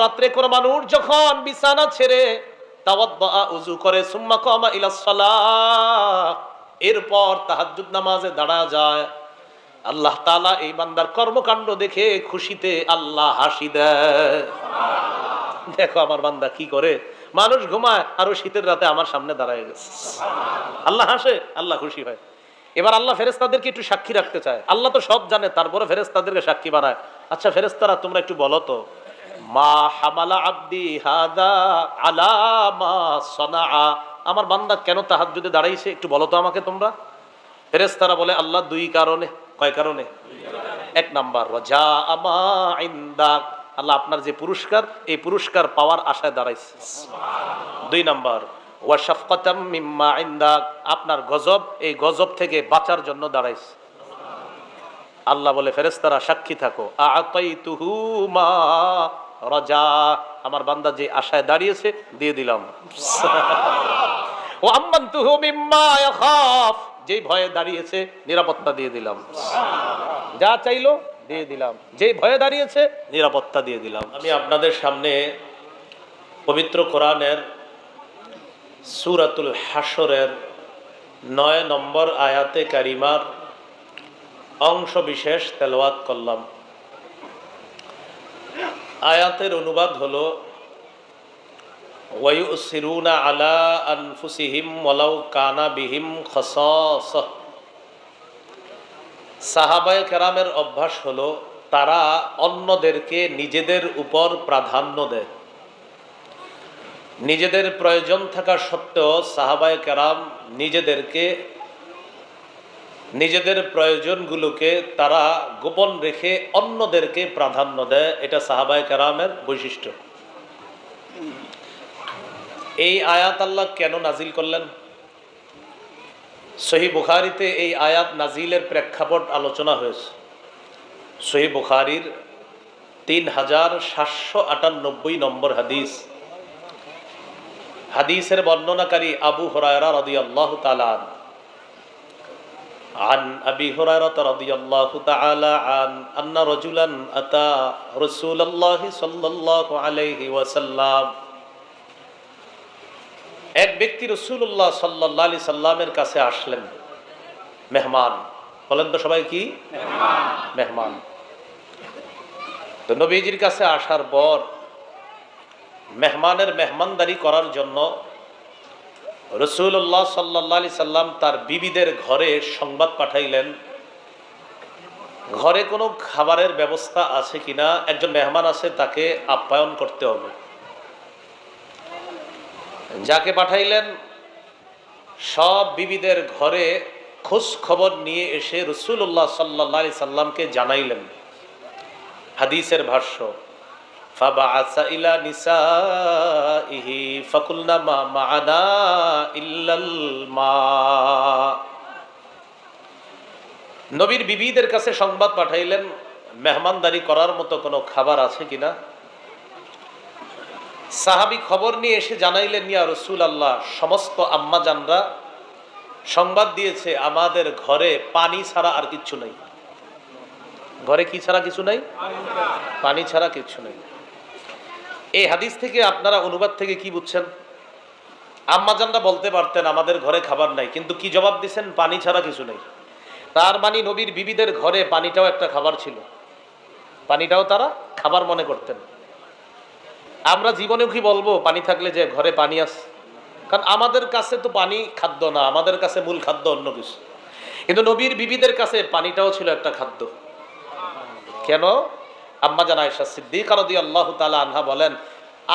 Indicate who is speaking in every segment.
Speaker 1: রাত্রে কোন মানুষ যখন বিছানা ছেড়ে তাওয়াদ্দা উযু করে সুম্মা কামা ইলাস সালাহ, এরপর তাহাজ্জুদ নামাজে দাঁড়া যায়, আল্লাহ তাআলা এই বান্দার কর্মকাণ্ড দেখে খুশিতে আল্লাহ হাসি দেয়। দেখো আমার বান্দা কি করে, মানুষ ঘুমায় আর শীতের রাতে আমার সামনে দাঁড়ায় গেছে, আল্লাহ হাসে, আল্লাহ খুশি হয়। এবার আল্লাহ ফেরেশতাদেরকে একটু সাক্ষী রাখতে চায়। আল্লাহ তো সব জানে, তারপরে ফেরেশতাদেরকে সাক্ষী বানায়। আচ্ছা ফেরেশতারা তোমরা একটু বলো তো, মা হামালা আব্দি হাদা আলা মা সানাআ, আমার বান্দা কেন তাহাজ্জুদে দাঁড়াইছে একটু বলো তো আমাকে তোমরা। ফেরেশতারা বলে আল্লাহ দুই কারণে। কয় কারণে? এক নাম্বার ওয়াজা আমা ইনদাক, আল্লাহ আপনার যে পুরস্কার, এই পুরস্কার পাওয়ার আশায় দাঁড়াইছে। দুই নাম্বার ওয়া শাফকাতাম মিম্মা ইনদাক, আপনার গজব, এই গজব থেকে বাঁচার জন্য দাঁড়াইছে। আল্লাহ বলে ফেরেশতারা সাক্ষী থাকো, আ'তাইতুহু মা রাজা, আমার বান্দা যে আশায় দাঁড়িয়েছে দিয়ে দিলাম। ওয়া আমানতুহু মিম্মা ইয়াখাফ, যে ভয়ে দাঁড়িয়েছে নিরাপত্তা দিয়ে দিলাম। যা চাইলো দিয়ে দিলাম, যে ভয়ে দাঁড়িয়েছে নিরাপত্তা দিয়ে দিলাম। আমি আপনাদের সামনে পবিত্র কোরআনের সূরাতুল হাশরের 9 নম্বর আয়াতে কারিমার অংশ বিশেষ তেলাওয়াত করলাম। আয়াতের অনুবাদ হলো ওয়ায়ুসিরুনা আলা আনফুসিহিম ওয়ালাউ কানা বিহিম খাসাসাহ, সাহাবায়ে কেরামের অভ্যাস হলো তারা অন্যদেরকে নিজেদের উপর প্রাধান্য দেয়। নিজেদের প্রয়োজন থাকা সত্ত্বেও সাহাবায়ে কেরাম নিজেদের প্রয়োজনগুলোকে তারা গোপন রেখে অন্যদেরকে প্রাধান্য দেয়। এটা সাহাবায়ে কেরামের বৈশিষ্ট্য। এই আয়াত আল্লাহ কেন নাজিল করলেন? সহিহ বুখারীতে এই আয়াত নাজিলের প্রেক্ষাপট আলোচনা হয়েছে। সহিহ বুখারীর 3798 নম্বর হাদিস। হাদিসের বর্ণনাকারী আবু হুরায়রা রাদিয়াল্লাহু তাআলা আন আবি হুরায়রা রাদিয়াল্লাহু তাআলা আন্না রাজুলান আতা রাসূলুল্লাহি সাল্লাল্লাহু আলাইহি ওয়াসাল্লাম, এক ব্যক্তি রাসূলুল্লাহ সাল্লাল্লাহু আলাইহি সাল্লামের কাছে আসলেন। মেহমান, বলেন তো সবাই কি মেহমান। তো নবীজির কাছে আসার পর মেহমানের মেহমানদারি করার জন্য রাসূলুল্লাহ সাল্লাল্লাহু আলাইহি সাল্লাম তার বিবিদের ঘরে সংবাদ পাঠাইলেন, ঘরে কোনো খাবারের ব্যবস্থা আছে কিনা, একজন মেহমান আছে তাকে আপ্যায়ন করতে হবে। যাকে পাঠাইলেন সব বিবিদের ঘরে খোঁজ খবর নিয়ে এসে রাসূলুল্লাহ সাল্লাল্লাহু আলাইহি সাল্লামকে জানাইলেন। হাদিসের ভাষ্য, ফাবাআসা ইলা নিসাইহি ফাকুলনা মা মা'ানা ইল্লাল মা, নবীর বিবিদের কাছে সংবাদ পাঠাইলেন মেহমানদারি করার মতো কোনো খাবার আছে কিনা। সাহাবী খবর নিয়ে এসে জানাইলেন, ইয়া রাসূলুল্লাহ, সমস্ত আম্মা জানরা সংবাদ দিয়েছে আমাদের ঘরে পানি ছাড়া আর কিছু নাই। ঘরে কি ছাড়া কিছু নাই? পানি ছাড়া কিছু নাই। এই হাদিস থেকে আপনারা অনুবাদ থেকে কি বুঝছেন? আম্মা জানরা বলতে পারতেন আমাদের ঘরে খাবার নাই, কিন্তু কি জবাব দিচ্ছেন? পানি ছাড়া কিছু নেই। তার মানে নবীর বিবিদের ঘরে পানিটাও একটা খাবার ছিল, পানিটাও তারা খাবার মনে করতেন। আমরা জীবনেও কি বলবো পানি থাকলে যে ঘরে পানি আছে? কারণ আমাদের কাছে তো পানি খাদ্য না, আমাদের কাছে মূল খাদ্য অন্য কিছু। কিন্তু নবীর বিবিদের কাছে পানিটাও ছিল একটা খাদ্য। কেন? আম্মা জান আয়েশা সিদ্দিকা রাদিয়াল্লাহু তাআলা আনহা বলেন,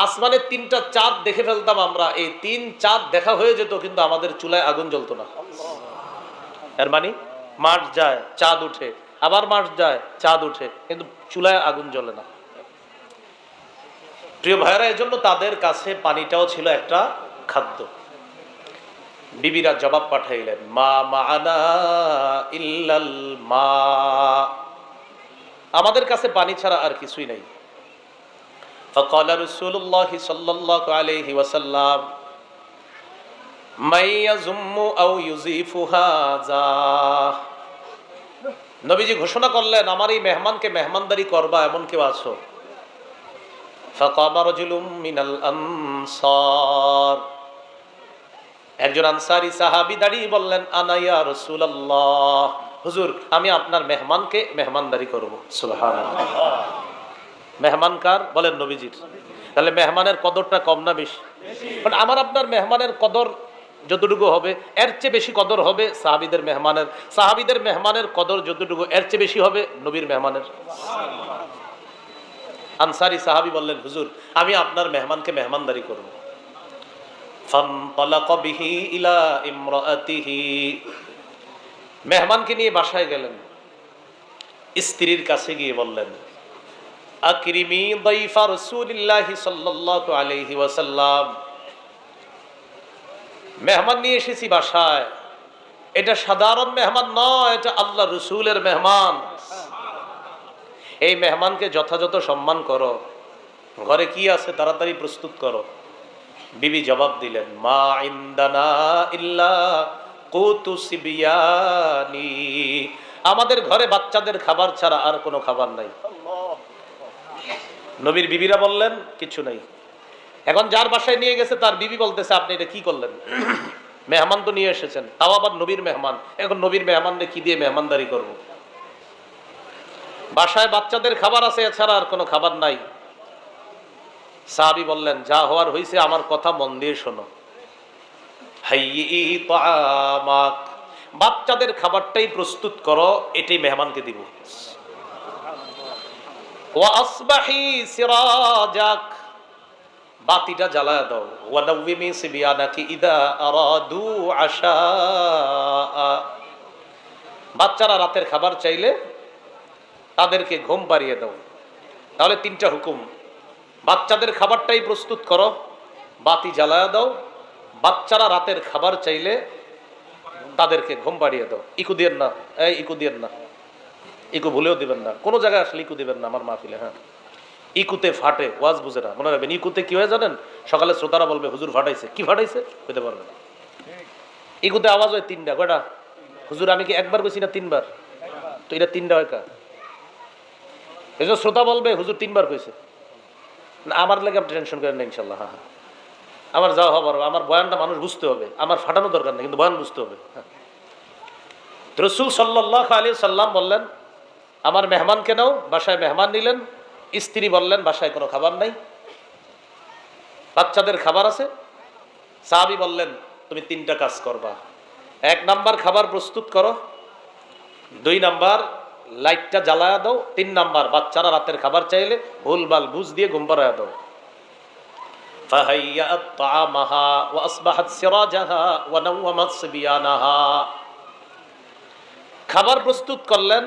Speaker 1: আসমানে 3টা চাঁদ দেখে ফেলতাম আমরা, এই 3 চাঁদ দেখা হয়ে যেত কিন্তু আমাদের চুলায় আগুন জ্বলতো না। এর মানে মাস যায় চাঁদ উঠে, আবার মাস যায় চাঁদ উঠে, কিন্তু চুলায় আগুন জ্বলে না। প্রিয় ভাইরা, এজন্য তাদের কাছে পানিটাও ছিল একটা খাদ্য। বিবিরা জবাব পাঠাইলেন, মা মা'ানা ইল্লাল মা, আমাদের কাছে পানি ছাড়া আর কিছুই নাই। ফাকালা রাসূলুল্লাহ সাল্লাল্লাহু আলাইহি ওয়াসাল্লাম মাইয়াযুম্মু আও ইউযিফু হাযা, নবীজি ঘোষণা করলেন আমার এই মেহমানকে মেহমানদারি করবা এমন কেউ আছো? فقام رجل من الأنصار একজন আনসারী সাহাবী দাঁড়িয়ে বললেন, আনা ইয়া রাসূলুল্লাহ, হুজুর আমি আপনার মেহমানকে মেহমানদারি করব। সুবহানাল্লাহ। মেহমান কার? বলেন নবীজির। তাহলে মেহমানের কদরটা কম না বেশি? বাট আমার আপনার মেহমানের কদর যতটুকু হবে এর চেয়ে বেশি কদর হবে সাহাবীদের মেহমানের। সাহাবীদের মেহমানের কদর যতটুকু এর চেয়ে বেশি হবে নবীর মেহমানের। আনসারী সাহাবী বললেন, হুজুর আমি আপনার মেহমানকে মেহমানদারি করব। ফানতালাকা বিহি ইলা ইমরাআতিহি, মেহমানকে নিয়ে বাসায় গেলেন। স্ত্রীর কাছে গিয়ে বললেন, আকরিমি দাইফা রাসূলিল্লাহি সাল্লাল্লাহু আলাইহি ওয়াসাল্লাম, মেহমান নিয়ে এসেছি বাসায়, এটা সাধারণ মেহমান নয়, এটা আল্লাহ রসুলের মেহমান। এই মেহমানকে যথাযথ সম্মান করো, ঘরে কি আছে তাড়াতাড়ি প্রস্তুত করো। বিবি জবাব দিলেন, মা ইনদানা ইল্লা কুতু সিবিয়ানি, আমাদের ঘরে বাচ্চাদের খাবার ছাড়া আর কোনো খাবার নাই। নবীর বিবিরা বললেন, কিছু নাই। এখন যার বাসায় নিয়ে গেছে তার বিবি বলতেছে, আপনি এটা কি করলেন? মেহমান তো নিয়ে এসেছেন, তাও আবার নবীর মেহমান, এখন নবীর মেহমানকে কি দিয়ে মেহমানদারি করব? বাসায় বাচ্চাদের খাবার আছে, এছাড়া আর কোনো খাবার নাই। সাহাবী বললেন, যা হওয়ার হয়েছে আমার কথা মন দিয়ে শোনো। হাইয়ি তাআমাক, বাচ্চাদের খাবারটাই প্রস্তুত করো, এটাই মেহমানকে দিব। ওয়া আসবাহি সিরাজাক, বাতিটা জ্বালায় দাও। ওয়া নাওয়িমি সিবিয়ানাকি ইদা আরাদু আশা, বাচ্চারা রাতের খাবার চাইলে তাদেরকে ঘুম পাড়িয়ে দাও। তাহলে তিনটা হুকুম, বাচ্চাদের খাবারটাই প্রস্তুত করো, বাতি জ্বালায় দাও, বাচ্চারা রাতের খাবার চাইলে তাদেরকে ঘুম পাড়িয়ে দাও। ইকু দিয়েন না, এই ইকু দিয়েন না, ইকু ভুলেও দিবেন না, কোনো জায়গায় আসলে ইকু দিবেন না আমার মাহফিলে। হ্যাঁ, ইকুতে ফাটে, ওয়াজ বুঝে না, মনে রাখবেন। ইকুতে কি হয় জানেন? সকালে শ্রোতারা বলবে হুজুর ফাটাইছে, কি ফাটাইছে হইতে পারবে না। ইকুতে আওয়াজ হয় তিনটা। কয়টা? হুজুর আমি কি একবার কইছি না তিনবার? তো এটা তিনটা হয় কা? এই জন্য শ্রোতা বলবে হুজুর তিনবার কইছে না, আমার লেগে আপনি টেনশন করেন না ইনশাল্লাহ। হ্যাঁ হ্যাঁ, আমার যাওয়া হবার, আমার বয়ানটা মানুষ বুঝতে হবে, আমার ফাটানো দরকার নেই, কিন্তু বয়ান বুঝতে হবে। হ্যাঁ, রাসূল সাল্লাল্লাহু আলাইহি সাল্লাম বললেন, আমার মেহমানকে নাও। বাসায় মেহমান নিলেন। স্ত্রী বললেন, বাসায় কোনো খাবার নাই, বাচ্চাদের খাবার আছে। সাহাবী বললেন, তুমি তিনটা কাজ করবা। 1 নাম্বার খাবার প্রস্তুত করো, 2 নাম্বার লাইটটা জ্বালায়া দাও, 3 নাম্বার বাচ্চারা রাতের খাবার চাইলে ভুলভাল বুঝ দিয়ে ঘুম পাড়ায়া দাও। ফাহাইয়াত তাআমাহা ওয়া আসবাহাত সিরাজাহা ওয়া নাওয়ামাত সিবিয়ানাহা, খাবার প্রস্তুত করলেন।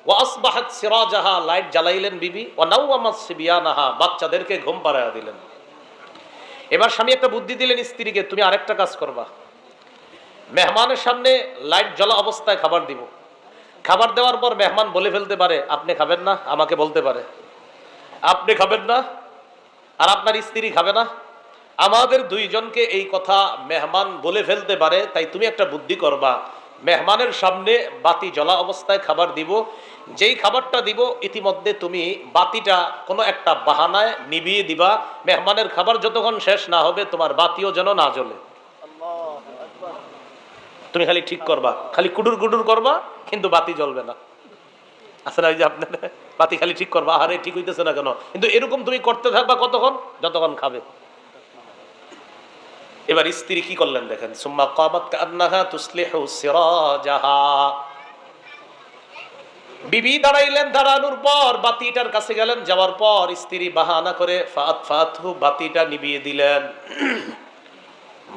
Speaker 1: ওয়া আসবাহাত সিরাজাহা, লাইট জ্বালাইলেন বিবি। ওয়া নাওয়ামাত সিবিয়ানাহা, বাচ্চাদেরকে ঘুম পাড়ায়া দিলেন। এবার স্বামী একটা বুদ্ধি দিলেন স্ত্রীকে, তুমি আরেকটা কাজ করবা। মেহমানের সামনে লাইট জ্বলা অবস্থায় খাবার দিব। খাবার দেওয়ার পর মেহমান বলে ফেলতে পারে, আপনি খাবেন না, আমাকে বলতে পারে আপনি খাবেন না, আর আপনার স্ত্রী খাবে না। আমাদের দুইজনকে এই কথা মেহমান বলে ফেলতে পারে, তাই তুমি একটা বুদ্ধি করবা, মেহমানের সামনে বাতি জ্বলা অবস্থায় খাবার দিব। যেই খাবারটা দিব ইতিমধ্যে তুমি বাতিটা কোনো একটা বাহানায় নিভিয়ে দিবা। মেহমানের খাবার যতক্ষণ শেষ না হবে তোমার বাতিও যেন না জ্বলে। তুমি খালি ঠিক করবা, খালি কুডুর কুডুর করবা, কিন্তু বাতি জ্বলবে না। আসলে ওই যে আপনার বাতি খালি ঠিক করবা, আরে ঠিক হইতেছে না কেন, কিন্তু এরকম তুমি করতে থাকবা কতক্ষণ? যতক্ষণ খাবে। এবার স্ত্রী কি করলেন দেখেন, সুম্মা কামাত কান্নাহা তুসলিহু সিরাজাহা, বিবি দাঁড়াইলেন। দাঁড়ানোর পর বাতিটার কাছে গেলেন, যাওয়ার পর স্ত্রী বাহানা করে ফাতহু, বাতিটা নিভিয়ে দিলেন।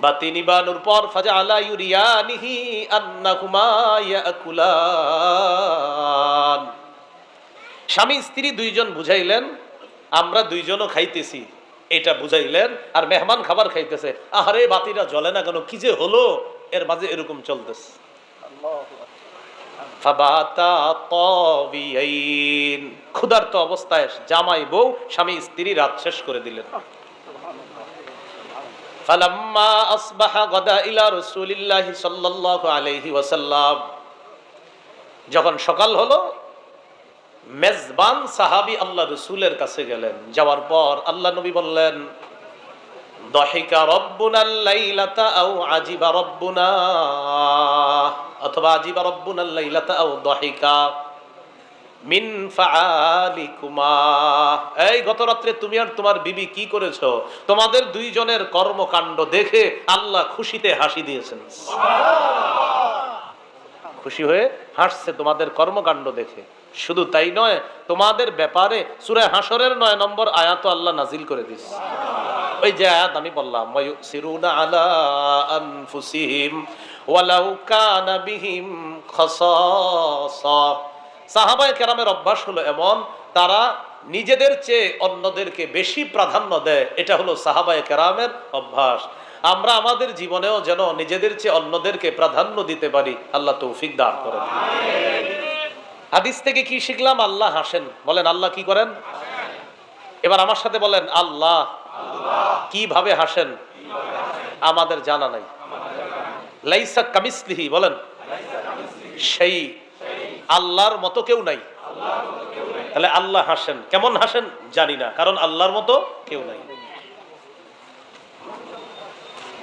Speaker 1: বাতি নিবানোর পর ফাজআলা ইউরিয়ানিহি আন্নাহুমা ইয়াকুলান, স্বামী স্ত্রী দুইজন বুঝাইলেন আমরা দুইজনও খাইতেছি, এটা বুঝাইলেন। আর মেহমান খাবার খাইতেছে, আহারে বাতিটা জ্বলে না কেন, কি যে হলো, এর মাঝে এরকম চলতেছে। ফাবাতা তাবিয়াইন, ক্ষুধার্ত অবস্থায় জামাই বউ স্বামী স্ত্রী রাত শেষ করে দিলেন। ফালাম্মা আসবাহা গাদা ইলা রাসূলিল্লাহি সাল্লাল্লাহু আলাইহি ওয়াসাল্লাম, যখন সকাল হলো মেজবান সাহাবী আল্লাহ রাসূলের কাছে গেলেন। যাওয়ার পর আল্লাহ নবী বললেন, দহিকা রব্বুনাল লাইলাতা আও আজিবা রব্বুনা, অথবা আজিবা রব্বুনাল লাইলাতা আও দহিকা মিন ফাআলিকুমা। এই গত রাত্রে তুমি আর তোমার বিবি কি করেছো? তোমাদের দুইজনের কর্মকাণ্ড দেখে আল্লাহ খুশিতে হাসি দিয়েছেন। খুশি হয়ে হাসছে তোমাদের কর্মকাণ্ড দেখে। শুধু তাই নয়, তোমাদের ব্যাপারে সূরা হাশরের 9 নম্বর আয়াত আল্লাহ নাজিল করে দিয়েছে। ওই যে আয়াত আমি বললাম, ওয়ায়ুসিরুনা আলা আনফুসিহিম ওয়ালাউ কানা বিহিম খাসাসা। সাহাবায়ে কেরামের অভ্যাস হলো এমন, তারা নিজেদের চেয়ে অন্যদেরকে বেশি প্রাধান্য দেয়। এটা হলো সাহাবায়ে কেরামের অভ্যাস। আমরা আমাদের জীবনেও যেন নিজেদের চেয়ে অন্যদেরকে প্রাধান্য দিতে পারি। আল্লাহ তৌফিক দান করেন। হাদিস থেকে কি শিখলাম? আল্লাহ হাসেন। বলেন আল্লাহ কি করেন? এবার আমার সাথে বলেন, আল্লাহ কিভাবে হাসেন আমাদের জানা নাই। লাইসা কামিসলিহি, বলেন সেই আল্লাহর মতো কেউ নাই। তাহলে আল্লাহ হাসেন, কেমন হাসেন জানি না, কারণ আল্লাহর মতো কেউ নাই।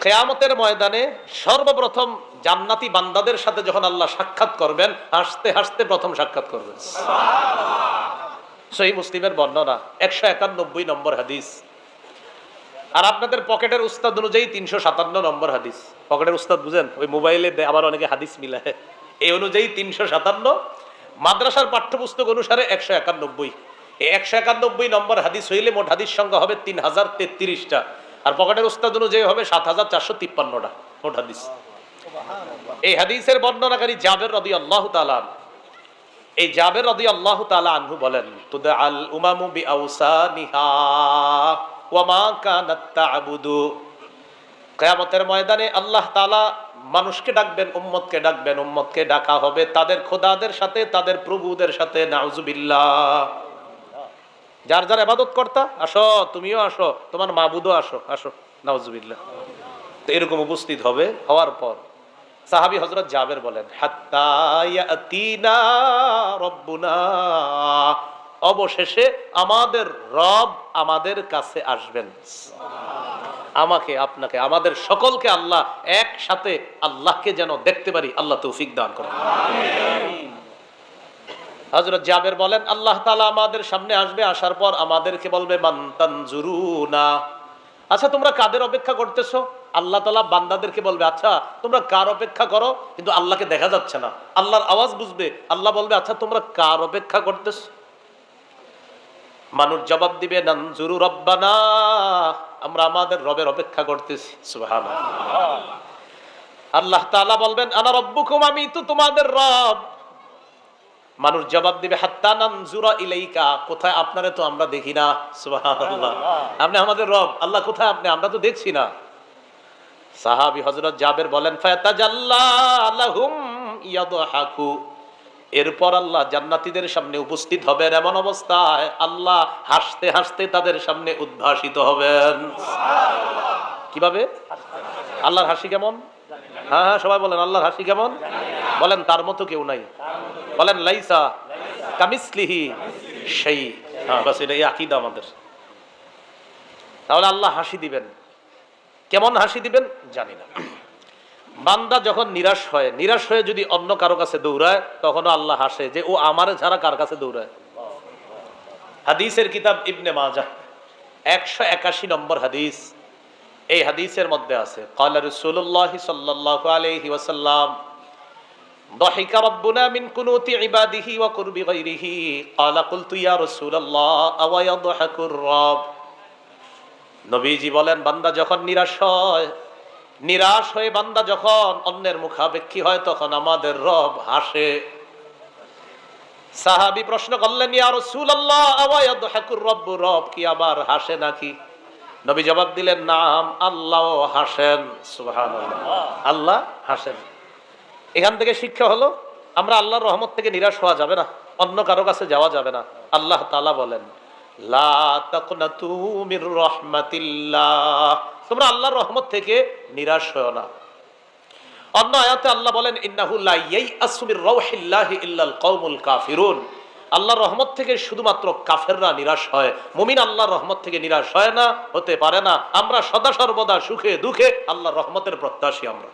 Speaker 1: কিয়ামতের ময়দানে সর্বপ্রথম জান্নাতি বান্দাদের সাথে যখন আল্লাহ সাক্ষাৎ করবেন, হাসতে হাসতে প্রথম সাক্ষাৎ করবেন। সহিহ মুসলিমের বর্ণনা, 191 নম্বর হাদিস। আর আপনাদের পকেটের উস্তাদ অনুযায়ী 357 নম্বর হাদিস। পকেটের উস্তাদ বুঝেন, ওই মোবাইলে আবার অনেকে হাদিস মিলায়, এই অনুযায়ী 357, মাদ্রাসার পাঠ্যপুস্তক অনুসারে 191। এই 191 নম্বর হাদিস হইলে মোট হাদিস সংখ্যা হবে 3033টা, আর পকেটের উস্তাদ অনুযায়ী হবে 7453টা মোট হাদিস। এই হাদিসের বর্ণনাকারী জাবের রাদিয়াল্লাহু তাআলা আনহু, এই জাবের রাদিয়াল্লাহু তাআলা আনহু বলেন, তুদআল উমামু বিআওসানিহা ওয়া মা কানাত তা'বুদু। কিয়ামতের ময়দানে আল্লাহ তাআলা মানুষকে ডাকবেন, উম্মতকে ডাকবেন, উম্মতকে ডাকা হবে তাদের খোদাদের সাথে, তাদের প্রভুদের সাথে। নাউজুবিল্লাহ। যার যার ইবাদত কর্তা, আসো, তুমিও আসো, তোমার মাবুদও আসো, আসো। নাউজুবিল্লাহ। তো এরকম উপস্থিত হবে। হওয়ার পর সাহাবী হযরত জাবের বলেন, হাত্তা ইয়াতিনা রব্বুনা, অবশেষে আমাদের রব আমাদের কাছে আসবেন। আমাকে, আপনাকে, আমাদের সকলকে আল্লাহ একসাথে আল্লাহকে যেন দেখতে পারি। আল্লাহ তৌফিক দান করেন। আমিন। হযরত জাবের বলেন, আল্লাহ তাআলা আমাদের সামনে আসবে, আসার পর আমাদেরকে বলবে, মান তানজুরুনা। আচ্ছা তোমরা কাদের অপেক্ষা করতেছো? আল্লাহ তাআলা বান্দাদেরকে বলবে, আচ্ছা তোমরা কার অপেক্ষা করো? কিন্তু আল্লাহকে দেখা যাচ্ছে না, আল্লাহর আওয়াজ বুঝবে। আল্লাহ বলবে, আচ্ছা তোমরা কার অপেক্ষা করতেছো? মানুষ জবাব দিবে, নানজুরু রব্বানা, আমরা আমাদের রবের অপেক্ষা করতেছি। সুবহানাল্লাহ। আল্লাহ তাআলা বলবেন, আনা রব্বুকুম, আমি তো তোমাদের রব। মানুষ জবাব দিবে, হাত্তা নানজুরা ইলাইকা, কোথায় আপনারে তো আমরা দেখি না। সুবহানাল্লাহ। আপনি আমাদের রব, আল্লাহ কোথায় আপনি? আমরা তো দেখছি না। সাহাবী হযরত জাবের বলেন, ফায়াতাজাল্লা লাহুম ইয়াদহাকু, এরপর আল্লাহ জান্নাতীদের সামনে উপস্থিত হবেন, এমন অবস্থায় আল্লাহ হাসতে হাসতে তাদের সামনে উদ্ভাসিত হবেন। কিভাবে? আল্লাহর হাসি কেমন? হ্যাঁ হ্যাঁ, সবাই বলেন আল্লাহর হাসি কেমন? বলেন তার মতো কেউ নাই। বলেন লাইসা কামিসলিহি শাই। হ্যাঁ, বাস এটাই আকীদা আমাদের। তাহলে আল্লাহ হাসি দিবেন, কেমন হাসি দিবেন জানি না। বান্দা যখন নিরাশ হয়, নিরাশ হয়ে যদি অন্য কারো কাছে দৌড়ায়, তখনও আল্লাহ হাসে যে ও আমারে ছাড়া কার কাছে দৌড়ায়। হাদিসের কিতাব ইবনে মাজাহ 181 নম্বর হাদিস। এই হাদিসের মধ্যে আছে, ক্বালা রাসূলুল্লাহ সাল্লাল্লাহু আলাইহি ওয়াসাল্লাম, দাহিকা রাব্বুনা মিন কুনুতি ইবাদিহি ওয়া কুরবি গায়রিহি, ক্বালা কুলতু ইয়া রাসূলুল্লাহ আওয়া ইয়াদহাকুর রাব। নবীজি বলেন, বান্দা যখন নিরাশ হয়, নিরাশ হয়ে বান্দা যখন অন্যের মুখাপেক্ষী হয়, তখন আমাদের রব হাসে। সাহাবী প্রশ্ন করলেন, ইয়া রাসূলুল্লাহ আওয়া ইয়াদহাকুর রাব্বু, রব কি আবার হাসে নাকি? নবী জবাব দিলেন, নাম, আল্লাহ হাসেন। সুবহানাল্লাহ। আল্লাহ হাসেন। এখান থেকে শিক্ষা হলো, আমরা আল্লাহর রহমত থেকে নিরাশ হওয়া যাবে না, অন্য কারো কাছে যাওয়া যাবে না। আল্লাহ তাআলা বলেন, লা তাকনাতু মির রাহমাতিল্লাহ, তোমরা আল্লাহর রহমত থেকে নিরাশ হও না। অন্য আয়াতে আল্লাহ বলেন, ইন্নাহু লা ইয়াইআসু মির রাউহিল্লাহি ইল্লাল কওমুল কাফিরুন, আল্লাহর রহমত থেকে শুধুমাত্র কাফেররা নিরাশ হয়, মুমিন আল্লাহর রহমত থেকে নিরাশ হয় না, হতে পারে না। আমরা সদা সর্বদা সুখে দুঃখে আল্লাহর রহমতের প্রত্যাশী আমরা।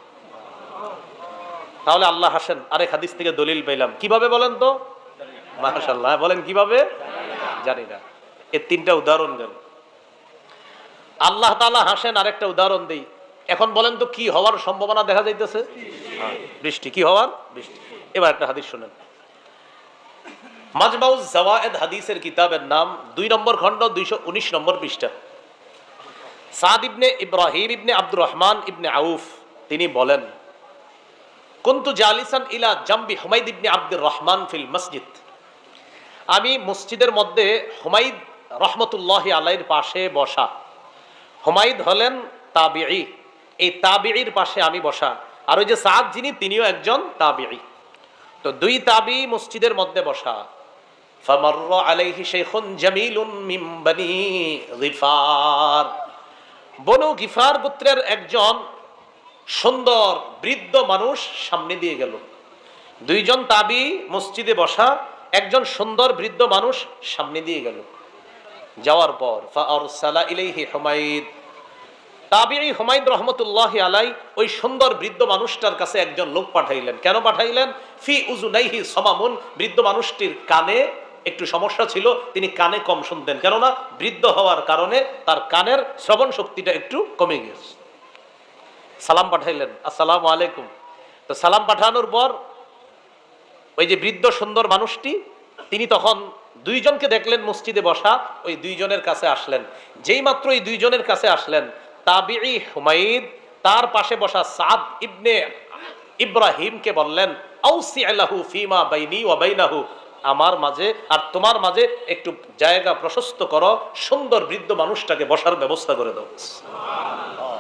Speaker 1: তাহলে আল্লাহ হাসেন। আরেক হাদিস থেকে দলিল পেলাম, কিভাবে বলেন তো? মাশাআল্লাহ, বলেন কিভাবে? জানি না। এর তিনটা উদাহরণ দেন। আল্লাহ তাআলা হাসেন, আরেকটা উদাহরণ দেই। এখন বলেন তো কি হওয়ার সম্ভাবনা দেখা যাইতেছে? বৃষ্টি। কি হওয়ার? বৃষ্টি। এবার একটা হাদিস শুনেন। মাজমাউজ জাওয়ায়েদ হাদিসের কিতাবের নাম, 2 নম্বর খণ্ড, 219 নম্বর পৃষ্ঠা। সাদ ইবনে ইব্রাহিম ইবনে আব্দুর রহমান ইবনে আউফ তিনি বলেন, কুনতু জালিসান ইলা জামবি হুমাইদ ইবনে আব্দুর রহমান ফিল মসজিদ। আমি মসজিদের মধ্যে হুমাইদ রহমতুল্লাহি আলাইহির পাশে বসা। হুমাইদ হলেন তাবিঈ, এই তাবিঈর পাশে আমি বসা। আর ওই যে সাদ যিনি, তিনিও একজন তাবিঈ। তো দুই তাবিঈ মসজিদের মধ্যে বসা। ফামাররা আলাইহি শাইখুন জামিলুন মিন বনি গিফার। বনু গিফার গোত্রের একজন সুন্দর বৃদ্ধ মানুষ সামনে দিয়ে গেল। দুইজন তাবিঈ মসজিদে বসা, একজন সুন্দর বৃদ্ধ মানুষ সামনে দিয়ে গেল। যাওয়ার পর ফাআরসালা ইলাইহি হুমাইদ, তাবিঈ হুমাইদ রহমতুল্লাহি আলাই ওই সুন্দর বৃদ্ধ মানুষটার কাছে একজন লোক পাঠাইলেন। কেন পাঠাইলেন? ফি উযুনাইহি সামামুন, বৃদ্ধ মানুষটির কানে একটু সমস্যা ছিল, তিনি কানে কম শুনতেন, কেননা বৃদ্ধ হওয়ার কারণে তার কানের শ্রবণ শক্তিটা একটু কমে গেছে। সালাম পাঠাইলেন, আসসালামু আলাইকুম। তো সালাম পাঠানোর পর ওই যে বৃদ্ধ সুন্দর মানুষটি, তিনি তখন দুইজনকে দেখলেন মসজিদে বসা, ওই দুইজনের কাছে আসলেন। যেই মাত্র এই দুইজনের কাছে আসলেন, তাবিঈ হুমাইদ তার পাশে বসা সাদ ইবনে ইব্রাহিমকে বললেন, আউসি লাহু ফিমা বাইনি ওয়া বাইনাহু, আমার মাঝে আর তোমার মাঝে একটু জায়গা প্রশস্ত করো, সুন্দর বৃদ্ধ মানুষটাকে বসার ব্যবস্থা করে দাও।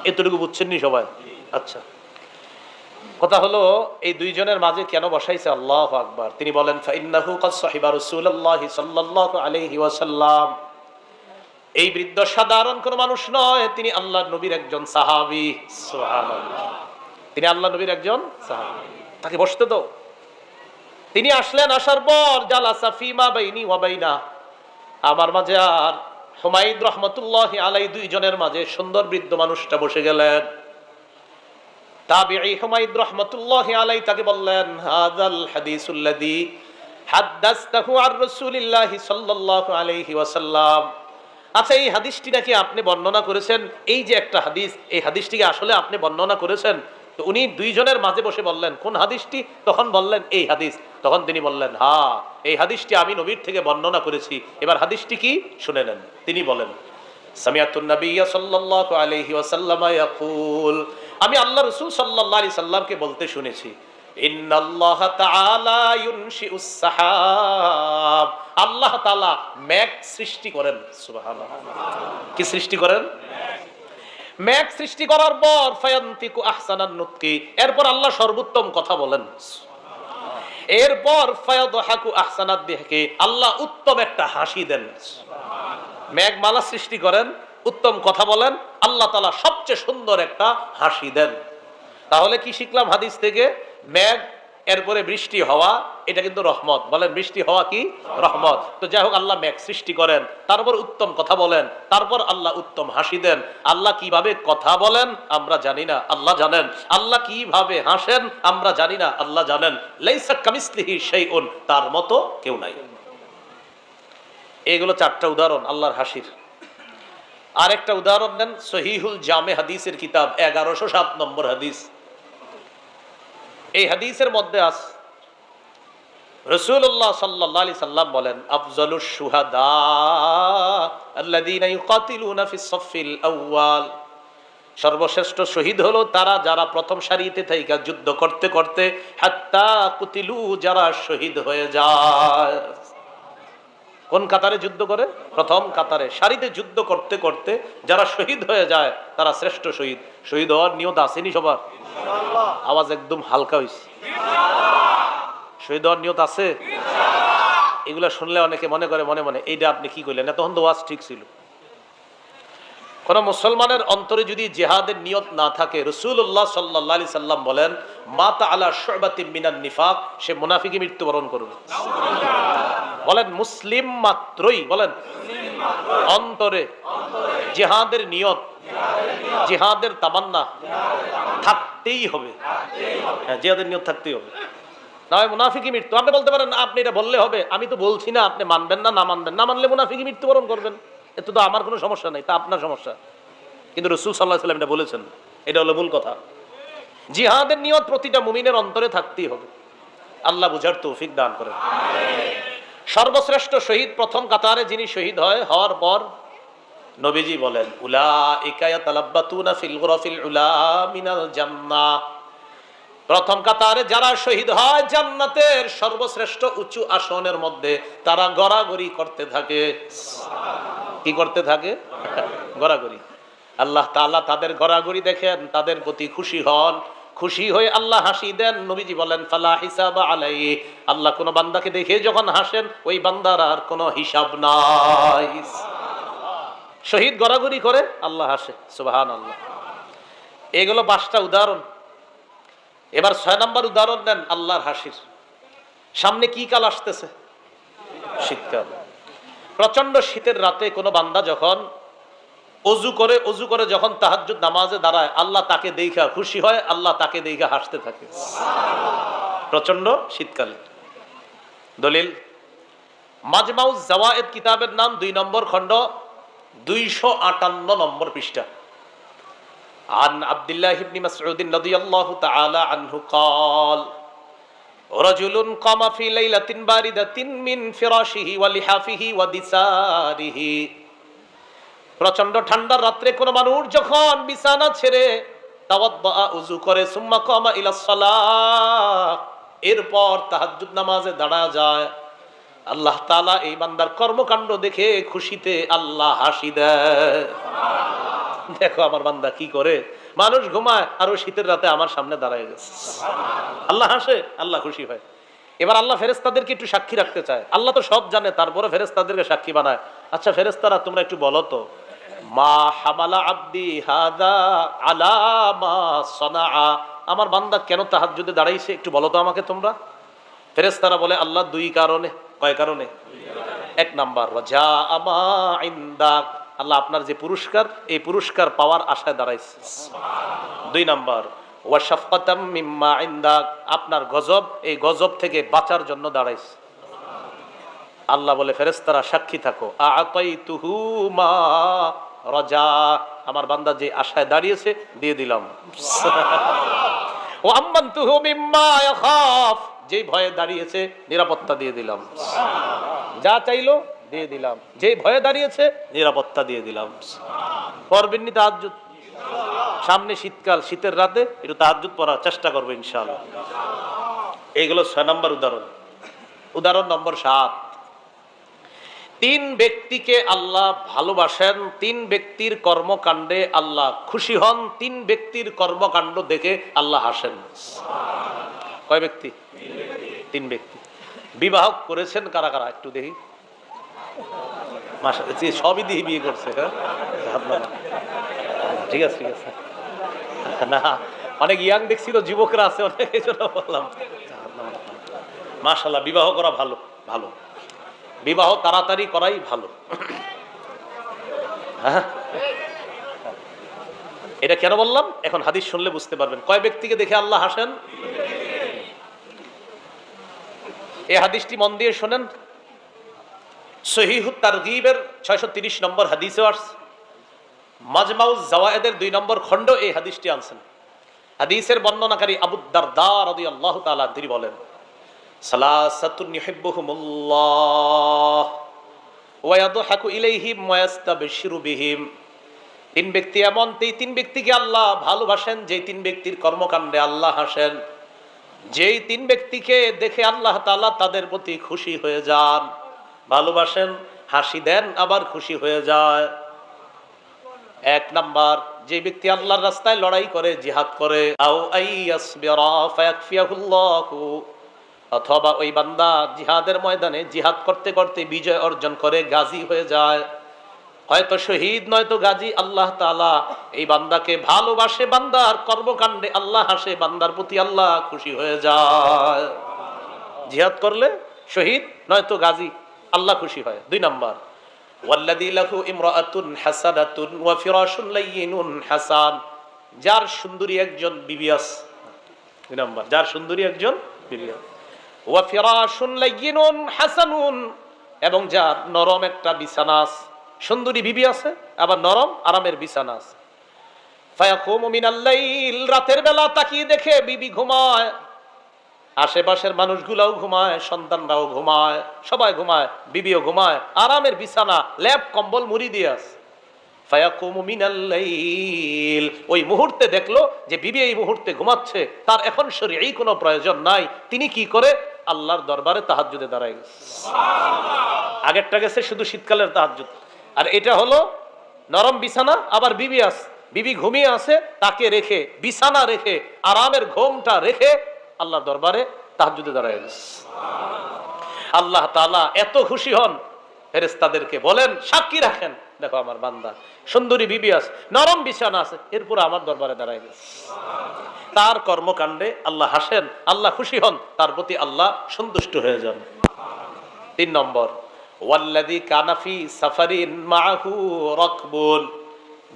Speaker 1: এতটুকু বুঝছেন নি সবাই? আচ্ছা, কথা হলো এই দুইজনের মাঝে কেন বসাইছে? আল্লাহু আকবার। তিনি বলেন, ফাইন্নাহু কাদ সাহিবা রাসূলুল্লাহি সাল্লাল্লাহু আলাইহি ওয়াসাল্লাম, এই বৃদ্ধ সাধারণ কোন মানুষ নয়, তিনি আল্লাহর নবীর একজন সাহাবী। সুবহানাল্লাহ, তিনি আল্লাহর নবীর একজন সাহাবী, তাকে বসতে দাও। তিনি আসলেন, আসার পর জালাসা ফিমা বাইনি ওয়া বাইনা, আমার মাঝে আর হুমাইদ রহমতুল্লাহি আলাই দুইজনের মাঝে সুন্দর বৃদ্ধ মানুষটা বসে গেলেন। তাবিঈ হুমাইদ রাহমাতুল্লাহি আলাইহি তাকে বললেন, হাযাল হাদিসুল্লাযী হাদাসতাহু আর রাসূলিল্লাহি সাল্লাল্লাহু আলাইহি ওয়াসাল্লাম, আচ্ছা এই হাদিসটি নাকি আপনি বর্ণনা করেছেন, এই যে একটা হাদিস, এই হাদিসটিকে আসলে আপনি বর্ণনা করেছেন? তো উনি দুইজনের মাঝে বসে বললেন, কোন হাদিসটি? তখন বললেন, এই হাদিস। তখন তিনি বললেন, হ্যাঁ, এই হাদিসটি আমি নবীর থেকে বর্ণনা করেছি। এবার হাদিসটি কি শুনে নেন। তিনি বলেন, সামিআতুন নাবিয়্য সাল্লাল্লাহু আলাইহি ওয়াসাল্লাম ইয়াকুল, আমি আল্লাহ রাসূল সাল্লাল্লাহু আলাইহি সাল্লামকে বলতে শুনেছি, ইন্নাল্লাহা তাআলা ইউনশিউস সাহাব, আল্লাহ তাআলা মেঘ সৃষ্টি করেন। সুবহানাল্লাহ, কি সৃষ্টি করেন? মেঘ সৃষ্টি করার পর ফায়ান্তিকু আহসানান নুতকি, এরপর আল্লাহ সর্বোত্তম কথা বলেন। এরপর ফায়াদহাকু আহসানাদ দিহকি, আল্লাহ উত্তম একটা হাসি দেন। মেঘমালা সৃষ্টি করেন, উত্তম কথা বলেন, আল্লাহ তাআলা সবচেয়ে সুন্দর একটা হাসি দেন। তাহলে কি শিখলাম হাদিস থেকে? মেঘ, এরপরে বৃষ্টি হওয়া, এটা কিন্তু রহমত। বলেন, বৃষ্টি হওয়া কি? রহমত। তো যাই হোক, আল্লাহ মেঘ সৃষ্টি করেন, তারপর উত্তম কথা বলেন, তারপর আল্লাহ উত্তম হাসি দেন। আল্লাহ কিভাবে কথা বলেন আমরা জানি না, আল্লাহ জানেন। আল্লাহ কিভাবে হাসেন আমরা জানি না, আল্লাহ জানেন। লাইসা কামিসলিহি শাইউন, তার মতো কেউ নাই। এগুলো 4টা উদাহরণ আল্লাহর হাসির। আরেকটা উদাহরণ দেন, সহিহুল জামে হাদিসের কিতাব, 1107 নম্বর হাদিস। এই হাদিসের মধ্যে আছে, রাসূলুল্লাহ সাল্লাল্লাহু আলাইহি সাল্লাম বলেন, আফজালুশ শুহাদা আল্লাযীনা ইউকাতিলুনা ফিস সাফিল আউয়াল, সর্বশ্রেষ্ঠ শহীদ হলো তারা যারা প্রথম সারিতে থেকে যুদ্ধ করতে করতে হাত্তা কুতিলু, যারা শহীদ হয়ে যায়। কোন কাতারে যুদ্ধ করে? প্রথম কাতারে সারিতে যুদ্ধ করতে করতে যারা শহীদ হয়ে যায় তারা শ্রেষ্ঠ শহীদ। শহীদ হওয়ার নিয়ত আসেনি সবার? ইনশাআল্লাহ। আওয়াজ একদম হালকা হইছে। ইনশাআল্লাহ। শহীদ হওয়ার নিয়ত আছে? ইনশাআল্লাহ। এগুলা শুনলে অনেকে মনে করে মনে মনে, এইটা আপনি কি কইলেন, তখন তো ওয়াজ ঠিক ছিল। কোন মুসলমানের অন্তরে যদি জিহাদের নিয়ত না থাকে, রাসূলুল্লাহ সাল্লাল্লাহু আলাইহি সাল্লাম বলেন, মাতা আলা শুবাতিন মিনান নিফাক, সে মুনাফিকে মৃত্যুবরণ করবে। বলেন মুসলিম মাত্রই, বলেন অন্তরে জিহাদের নিয়ত, জিহাদের তামান্না থাকতেই হবে। হ্যাঁ, জিহাদের নিয়ত থাকতেই হবে, না হয় মুনাফিকি মৃত্যু। আপনি বলতে পারেন আপনি এটা বললে হবে, আমি তো বলছি না, আপনি মানবেন না, না মানবেন, না মানলে মুনাফিকি মৃত্যুবরণ করবেন, এতে তো আমার কোনো সমস্যা নেই, তা আপনার সমস্যা। কিন্তু রাসূল সাল্লাল্লাহু আলাইহি ওয়াসাল্লাম এটা বলেছেন, এটা হলো মূল কথা। জিহাদের নিয়ত প্রতিটা মুমিনের অন্তরে থাকতেই হবে। আল্লাহ বুঝার তৌফিক দান করেন। সর্বশ্রেষ্ঠ শহীদ প্রথম কাতারে যিনি শহীদ হয়, হওয়ার পর নবীজি বলেন উলাইকা ইয়াতালাব্বাতুনা ফিল গুরাফিল উলা মিনাল জান্নাহ, প্রথম কাতারে যারা শহীদ হয় জান্নাতের সর্বশ্রেষ্ঠ উঁচু আসনের মধ্যে তারা গড়াগড়ি করতে থাকে। কি করতে থাকে? গড়াগড়ি। আল্লাহ তাআলা তাদের গড়াগড়ি দেখেন, তাদের প্রতি খুশি হন, খুশি হয়ে আল্লাহ হাসি দেন। নবীজি বলেন ফালা হিসাব আলাইহি, আল্লাহ কোন বান্দাকে দেখে যখন হাসেন ওই বান্দার আর কোনো হিসাব নাই। শহীদ গড়াগড়ি করে, আল্লাহ হাসে, সুবহানাল্লাহ। এগুলো 5টা উদাহরণ। এবার 6 নম্বর উদাহরণ দেন আল্লাহর হাসির। সামনে কি কাল আসতেছে? শীতকাল। প্রচন্ড শীতের রাতে কোনো বান্দা যখন অজু করে যখন তাহাজ্জুদ নামাজে দাঁড়ায়, আল্লাহ তাকে দেখা খুশি হয়, আল্লাহ তাকে দেখা হাসতে থাকে প্রচন্ড শীতকালে। দলিল মাজমাউজ জাওয়ায়েদ কিতাবের নাম 2 নম্বর খণ্ড 258 নম্বর পৃষ্ঠা। عن عبد الله بن مسعود رضي الله تعالى عنه قال رجل قام في ليلة باردة من فراشه ولحافه ودساره, প্রচন্ড ঠান্ডার রাত্রে কোন মানুষ যখন বিছানা ছেড়ে তাওয়াদ্দা উযু করে সুম্মা কামা ইলা সালাহ, এরপর তাহাজ্জুদ নামাজে দাঁড়া যায়, আল্লাহ তাআলা এই বান্দার কর্মকাণ্ড দেখে খুশিতে আল্লাহ হাসি দেয়। দেখো আমার বান্দা কি করে, মানুষ ঘুমায় আর ওই শীতের রাতে আমার সামনে দাঁড়ায় গেছে, আল্লাহ হাসে, আল্লাহ খুশি হয়। এবার আল্লাহ ফেরেশতাদেরকে একটু সাক্ষী রাখতে চায়। আল্লাহ তো সব জানে, তারপরে ফেরেশতাদেরকে সাক্ষী বানায়। আচ্ছা ফেরেশতারা তোমরা একটু বলো তো, মা হামালা আব্দি হাদা আলা মা সানাআ, আমার বান্দা কেন তাহাজ্জুদে দাঁড়াইছে একটু বলো তো আমাকে তোমরা। ফেরেশতারা বলে আল্লাহ 2 কারণে। কয় কারণে? 1 নাম্বার ওয়াজা আমা ইনদাক, আল্লাহ আপনার যে পুরস্কার, এই পুরস্কার পাওয়ার আশায় দাঁড়াইছে। 2 নাম্বার ওয়া শাফকাতাম মিম্মা ইনদাক, আপনার গজব, এই গজব থেকে বাঁচার জন্য দাঁড়াইছে। আল্লাহ বলে ফেরেশতারা সাক্ষী থাকো, আতাইতুহু মা রাজা, আমার বান্দা যে আশায় দাঁড়িয়েছে দিয়ে দিলাম। ওয়া আমানতুহু মিম্মা ইয়াখাফ, যে ভয়ে দাঁড়িয়েছে নিরাপত্তা দিয়ে দিলাম। যা চাইলো দিয়ে দিলাম, যে ভয়ে দাঁড়িয়েছে নিরাপত্তা দিয়ে দিলাম। পড়বেননি তাহাজ্জুদ? সামনে শীতকাল, শীতের রাতে একটু তাহাজ্জুদ পড়ার চেষ্টা করবো ইনশাআল্লাহ। এইগুলো 6 নম্বর উদাহরণ। উদাহরণ নম্বর 7, 3 ব্যক্তিকে আল্লাহ ভালোবাসেন, 3 ব্যক্তির কর্মকাণ্ডে আল্লাহ খুশি হন, 3 ব্যক্তির কর্মকাণ্ড দেখে আল্লাহ হাসেন। কয় ব্যক্তি? 3 ব্যক্তি। বিবাহ করেছেন কারা কারা একটু দেখি। সবই দিয়ে বিয়ে করছে, ঠিক আছে ঠিক আছে। না অনেক ইয়াং দেখছি তো, যুবকরা আছে অনেক, এই জন্য বললাম। মাশাআল্লাহ, বিবাহ করা ভালো, ভালো বিবাহ তাড়াতাড়ি করাই ভালো। হ্যাঁ, এটা কেন বললাম এখন হাদিস শুনলে বুঝতে পারবেন। কয় ব্যক্তিকে দেখে আল্লাহ হাসেন? এই হাদিসটি মন দিয়ে শোনেন। সহিহুত তারগীবের 630 নম্বর হাদিসে আসছে, মাজমাউজ জাওয়ায়েদের 2 নম্বর খণ্ড এই হাদিসটি আনছেন। হাদিসের বর্ণনাকারী আবু দারদা রাদিয়াল্লাহু তাআলা তিনি বলেন, সালাসাতুন ইউহিব্বুহুমুল্লাহ ওয়া ইয়াদহাকু ইলাইহিম ওয়া ইয়াস্তাবশিরু বিহিম, 3 ব্যক্তি এমন, এই 3 ব্যক্তিকে আল্লাহ ভালোবাসেন, যেই 3 ব্যক্তির কর্মকাণ্ডে আল্লাহ হাসেন, যেই 3 ব্যক্তিকে দেখে আল্লাহ তাআলা তাদের প্রতি খুশি হয়ে যান, ভালোবাসেন, হাসি দেন, আবার খুশি হয়ে যায়। 1 নাম্বার, যে ব্যক্তি আল্লাহর রাস্তায় লড়াই করে, জিহাদ করে, আও আইয়াসবিরা ফায়াকফিয়াহুল্লাহু, অথবা ওই বান্দা জিহাদের ময়দানে জিহাদ করতে করতে বিজয় অর্জন করে গাজী হয়ে যায়, হয়তো শহীদ নয়তো গাজী, আল্লাহ তাআলা এই বান্দাকে ভালোবাসে, বান্দার কর্মকাণ্ডে আল্লাহ হাসে, বান্দার প্রতি আল্লাহ খুশি হয়ে যায়। জিহাদ করলে শহীদ নয়তো গাজী, আল্লাহ খুশি হয়। 2 নাম্বার, ওয়াল্লাযী লাহু ইমরাআতুন হাসানাতুন ওয়া ফিরাশুন লাইয়িনুন হাসান, যার সুন্দরী একজন বিবি আছে। 2 নাম্বার, যার সুন্দরী একজন বিবি আছে। ওয়া ফিরাশুন লাইয়িনুন হাসানুন, এবং যার নরম একটা বিছানা আছে। সুন্দরী বিবি আছে, আবার নরম আরামের বিছানা আছে। ফায়াকুমু মিনাল লাইল, রাতের বেলা তাকিয়ে দেখে বিবি ঘুমায়, আশেপাশের মানুষগুলাও ঘুমায়, সন্তানরাও ঘুমায়, সবাই ঘুমায়, বিবিও ঘুমায়, আরামের বিছানা, লেপ কম্বল মুড়ি দিয়ে আছে। ফায়াকুমু মিনাল লাইল, ওই মুহূর্তে দেখলো যে বিবি এই মুহূর্তে ঘুমাচ্ছে, তার এখন শরীয়ী কোনো প্রয়োজন নাই। তিনি কি করে? আল্লাহর দরবারে তাহাজ্জুদে দাঁড়ায় গেছে। আগেরটা গেছে শুধু শীতকালের তাহাজ্জুদ, আর এটা হলো নরম বিছানা, আবার বিবি আছে, বিবি ঘুমিয়ে আছে, তাকে রেখে, বিছানা রেখে, আরামের ঘুমটা রেখে আল্লাহর দরবারে তাহাজ্জুদে দাঁড়ায় গেছে। আল্লাহ তাআলা এত খুশি হন, ফেরেশতাদেরকে বলেন সাক্ষী রাখেন, দেখো আমার বান্দা সুন্দরী বিবি আছে, নরম বিছানা আছে, এরপর আমার দরবারে দাঁড়ায় গেছে। তার কর্মকাণ্ডে আল্লাহ হাসেন, আল্লাহ খুশি হন, তার প্রতি আল্লাহ সন্তুষ্ট হয়ে যান। 3 নম্বর, ওয়াল্লাযী কানা ফি সাফারিন মাআহু রাকবুন,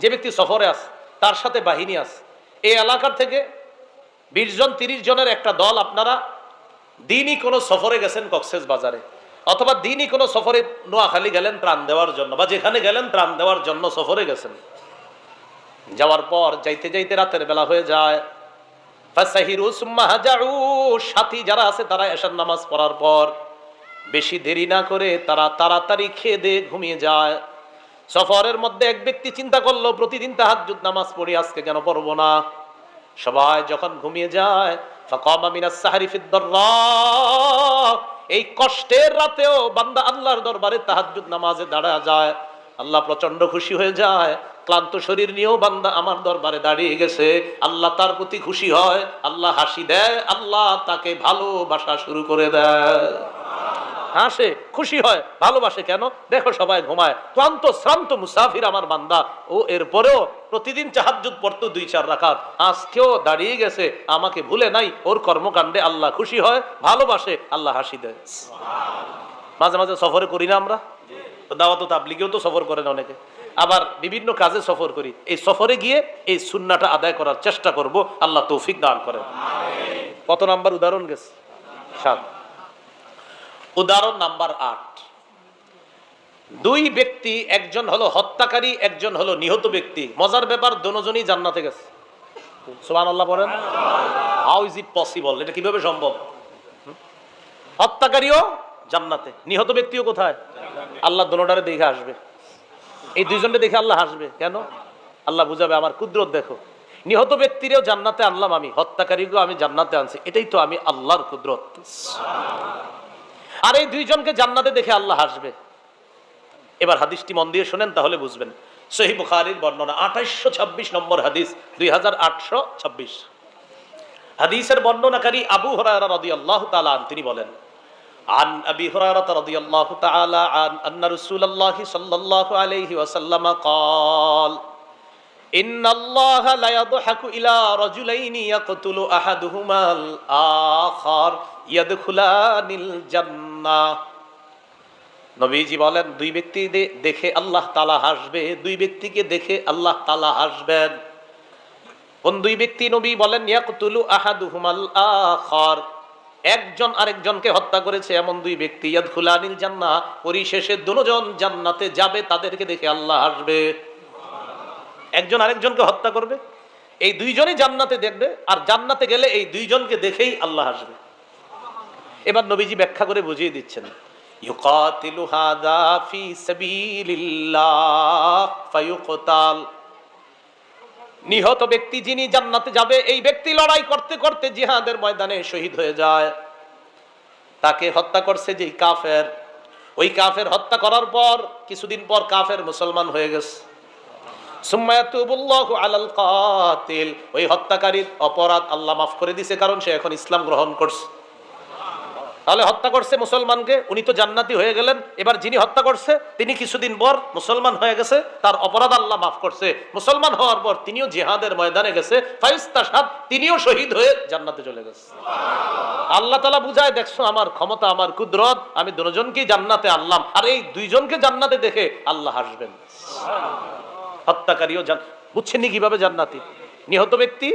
Speaker 1: যে ব্যক্তি সফরে আছে, তার সাথে বাহিনী আছে। এই এলাকার থেকে 20 জন 30 জনের একটা দল, আপনারা দিনই কোনো সফরে গেছেন কক্সেস বাজারে, অথবা দিনই কোনো সফরে নোয়াখালী গেলেন ত্রাণ দেওয়ার জন্য, বা যেখানে গেলেন ত্রাণ দেওয়ার জন্য সফরে গেছেন। যাওয়ার পর যাইতে যাইতে রাতের বেলা হয়ে যায়। ফাসাহিরু সুম্মা হাজাউ, সাথী যারা আছে তারা এশার নামাজ পড়ার পর বেশি দেরি না করে তারা তাড়াতাড়ি খেয়ে দিয়ে ঘুমিয়ে যায়। সফরের মধ্যে এক ব্যক্তি চিন্তা করলো, প্রতিদিন তাহাজ্জুদ নামাজ পড়ি, আজকে কেন পড়বো না? সবাই যখন ঘুমিয়ে যায়, ফাকামা মিনাস সাহরি ফিদ দাররা, এই কষ্টের রাতেও বান্দা আল্লাহর দরবারে তাহাজ্জুদ নামাজে দাঁড়ায় যায়। আল্লাহ প্রচন্ড খুশি হয়ে যায়, ক্লান্ত শরীর নিয়েও বান্দা আমার দরবারে দাঁড়িয়ে গেছে। আল্লাহ তার প্রতি খুশি হয়, আল্লাহ হাসি দেয়, আল্লাহ তাকে ভালোবাসা শুরু করে দেয়। হাসে, খুশি হয়, ভালোবাসে। কেন? দেখো সবাই ঘুমায়, ক্লান্ত শ্রান্ত মুসাফির আমার বান্দা, ও এরপরেও প্রতিদিন তাহাজ্জুদ পড়তো 2-4 রাকাত, আজকেও দাঁড়িয়ে গেছে, আমাকে ভুলে নাই। ওর কর্মকাণ্ডে আল্লাহ খুশি হয়, ভালোবাসে, আল্লাহ হাসি দেয়। মাঝে মাঝে সফরে করি না আমরা? দাওয়াত তাবলীগেও তো সফর করেন অনেকে, আবার বিভিন্ন কাজে সফর করি। এই সফরে গিয়ে এই সুন্নাহটা আদায় করার চেষ্টা করব, আল্লাহ তৌফিক দান করেন। কত নাম্বার উদাহরণ গেছে? 7। উদাহরণ নাম্বার 8, 2 ব্যক্তি, একজন হলো হত্যাকারী, একজন হলো নিহত ব্যক্তি। মজার ব্যাপার, দুজনই জান্নাতে গেছে। সুবহানাল্লাহ বলেন। How is it possible? এটা কিভাবে সম্ভব? হত্যাকারীও জান্নাতে, নিহত ব্যক্তিও কোথায়? আল্লাহ দুজনটারে দেখে আসবে। এই 2 জনকে দেখে আল্লাহ হাসবে কেন? আল্লাহ বুঝাবে আমার কুদরত দেখো, নিহত ব্যক্তিরেও জান্নাতে আনলাম আমি, হত্যাকারীকেও আমি জান্নাতে আনছি, এটাই তো আমি আল্লাহর কুদরত। আর এই 2 জনকে জান্নাতে দেখে আল্লাহ হাসবে। এবার হাদিসটি মন দিয়ে শুনেন, তাহলে বুঝবেন। সহিহ বুখারীর বর্ণনা, 2826 নম্বর হাদিস, 2826। হাদিসের বর্ণনাকারী আবু হুরায়রা রাদিয়াল্লাহু তাআলা আনহু, তিনি বলেন, আন আবি হুরায়রা রাদিয়াল্লাহু তাআলা আন্না রাসূলুল্লাহ সাল্লাল্লাহু আলাইহি ওয়াসাল্লাম قال إن الله لا يضحك إلى رجلين يقتل أحدهما الآخر يدخلان الجنة। নবীজি বলেন, 2 ব্যক্তি দেখে আল্লাহ তাআলা হাসবে, 2 ব্যক্তিকে দেখে আল্লাহ তাআলা হাসবেন। কোন 2 ব্যক্তি? নবী বলেন, ইয়াকতুলু আহাদুহুমাল আখার, একজন আরেকজনকে হত্যা করেছে এমন 2 ব্যক্তি, ইয়াদখুলানিল জান্নাহ, পরিশেষে দুজন জান্নাতে যাবে, তাদেরকে দেখে আল্লাহ হাসবে। একজন আরেকজনকে হত্যা করবে, এই 2 জনই জান্নাতে দেখবে, আর জান্নাতে গেলে এই 2 জনকে দেখেই আল্লাহ হাসবে। এবার নবীজি ব্যাখ্যা করে বুঝিয়ে দিচ্ছেন, ইউকাতিলু হাদা ফি সাবিলিল্লাহ ফায়ুকতাল, নিহত ব্যক্তি যিনি জান্নাতে যাবে, এই ব্যক্তি লড়াই করতে করতে জিহাদের ময়দানে শহীদ হয়ে যায়। তাকে হত্যা করছে যে কাফের, ওই কাফের হত্যা করার পর কিছুদিন পর কাফের মুসলমান হয়ে গেছে। সুম্মা ইয়াতুবুল্লাহু আলাল কাতিল, ওই হত্যাকারীর অপরাধ আল্লাহ মাফ করে দিয়েছে, কারণ সে এখন ইসলাম গ্রহণ করছে। তাহলে হত্যা করছে মুসলমানকে, উনি তো জান্নাতি হয়ে গেলেন। এবার যিনি হত্যা করছে তিনি কিছুদিন পর মুসলমান হয়ে গেছে, তার অপরাধ আল্লাহ মাফ করছে। মুসলমান হওয়ার পর তিনিও জিহাদের ময়দানে গেছে, ফাইস্তাশহাদ, তিনিও শহীদ হয়ে জান্নাতে চলে গেছে। আল্লাহ তাআলা বুঝায়, দেখছো আমার ক্ষমতা, আমার কুদরত, আমি দুজনকেই জান্নাতে আনলাম। আর এই দুইজনকে জান্নাতে দেখে আল্লাহ হাসবেন। হত্যাকারীও বুঝছেননি কিভাবে জান্নাতি? নিহত ব্যক্তি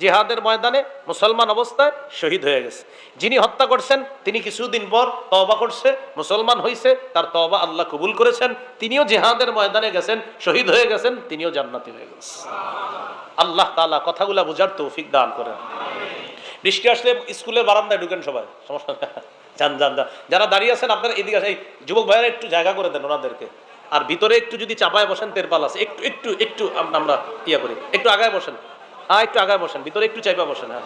Speaker 1: জিহাদের ময়দানে মুসলমান অবস্থায় শহীদ হয়ে গেছে। যিনি হত্যা করছেন তিনি কিছুদিন পর তওবা করছে, মুসলমান হয়েছে, তার তওবা আল্লাহ কবুল করেছেন, তিনিও জিহাদের ময়দানে গেছেন, শহীদ হয়ে গেছেন, তিনিও জান্নাতি হয়ে গেছেন। আল্লাহ তাআলা কথাগুলা বুঝার তৌফিক দান করেন। বৃষ্টি আসলে স্কুলের বারান্দায় ঢুকেন সবাই, সমস্যা নেই। যান যান যান, যারা দাঁড়িয়ে আছেন আপনারা এদিকে আসেন, এই যুবক ভাইয়েরা একটু জায়গা করে দেন ওনাদেরকে। আর ভিতরে একটু যদি চাপায় বসেন তেরপাল আছে, একটু একটু একটু আমরা ইয়া করি, একটু আগায় বসেন। হ্যাঁ একটু আগায় বসেন, ভিতরে একটু চাইপা বসেন। হ্যাঁ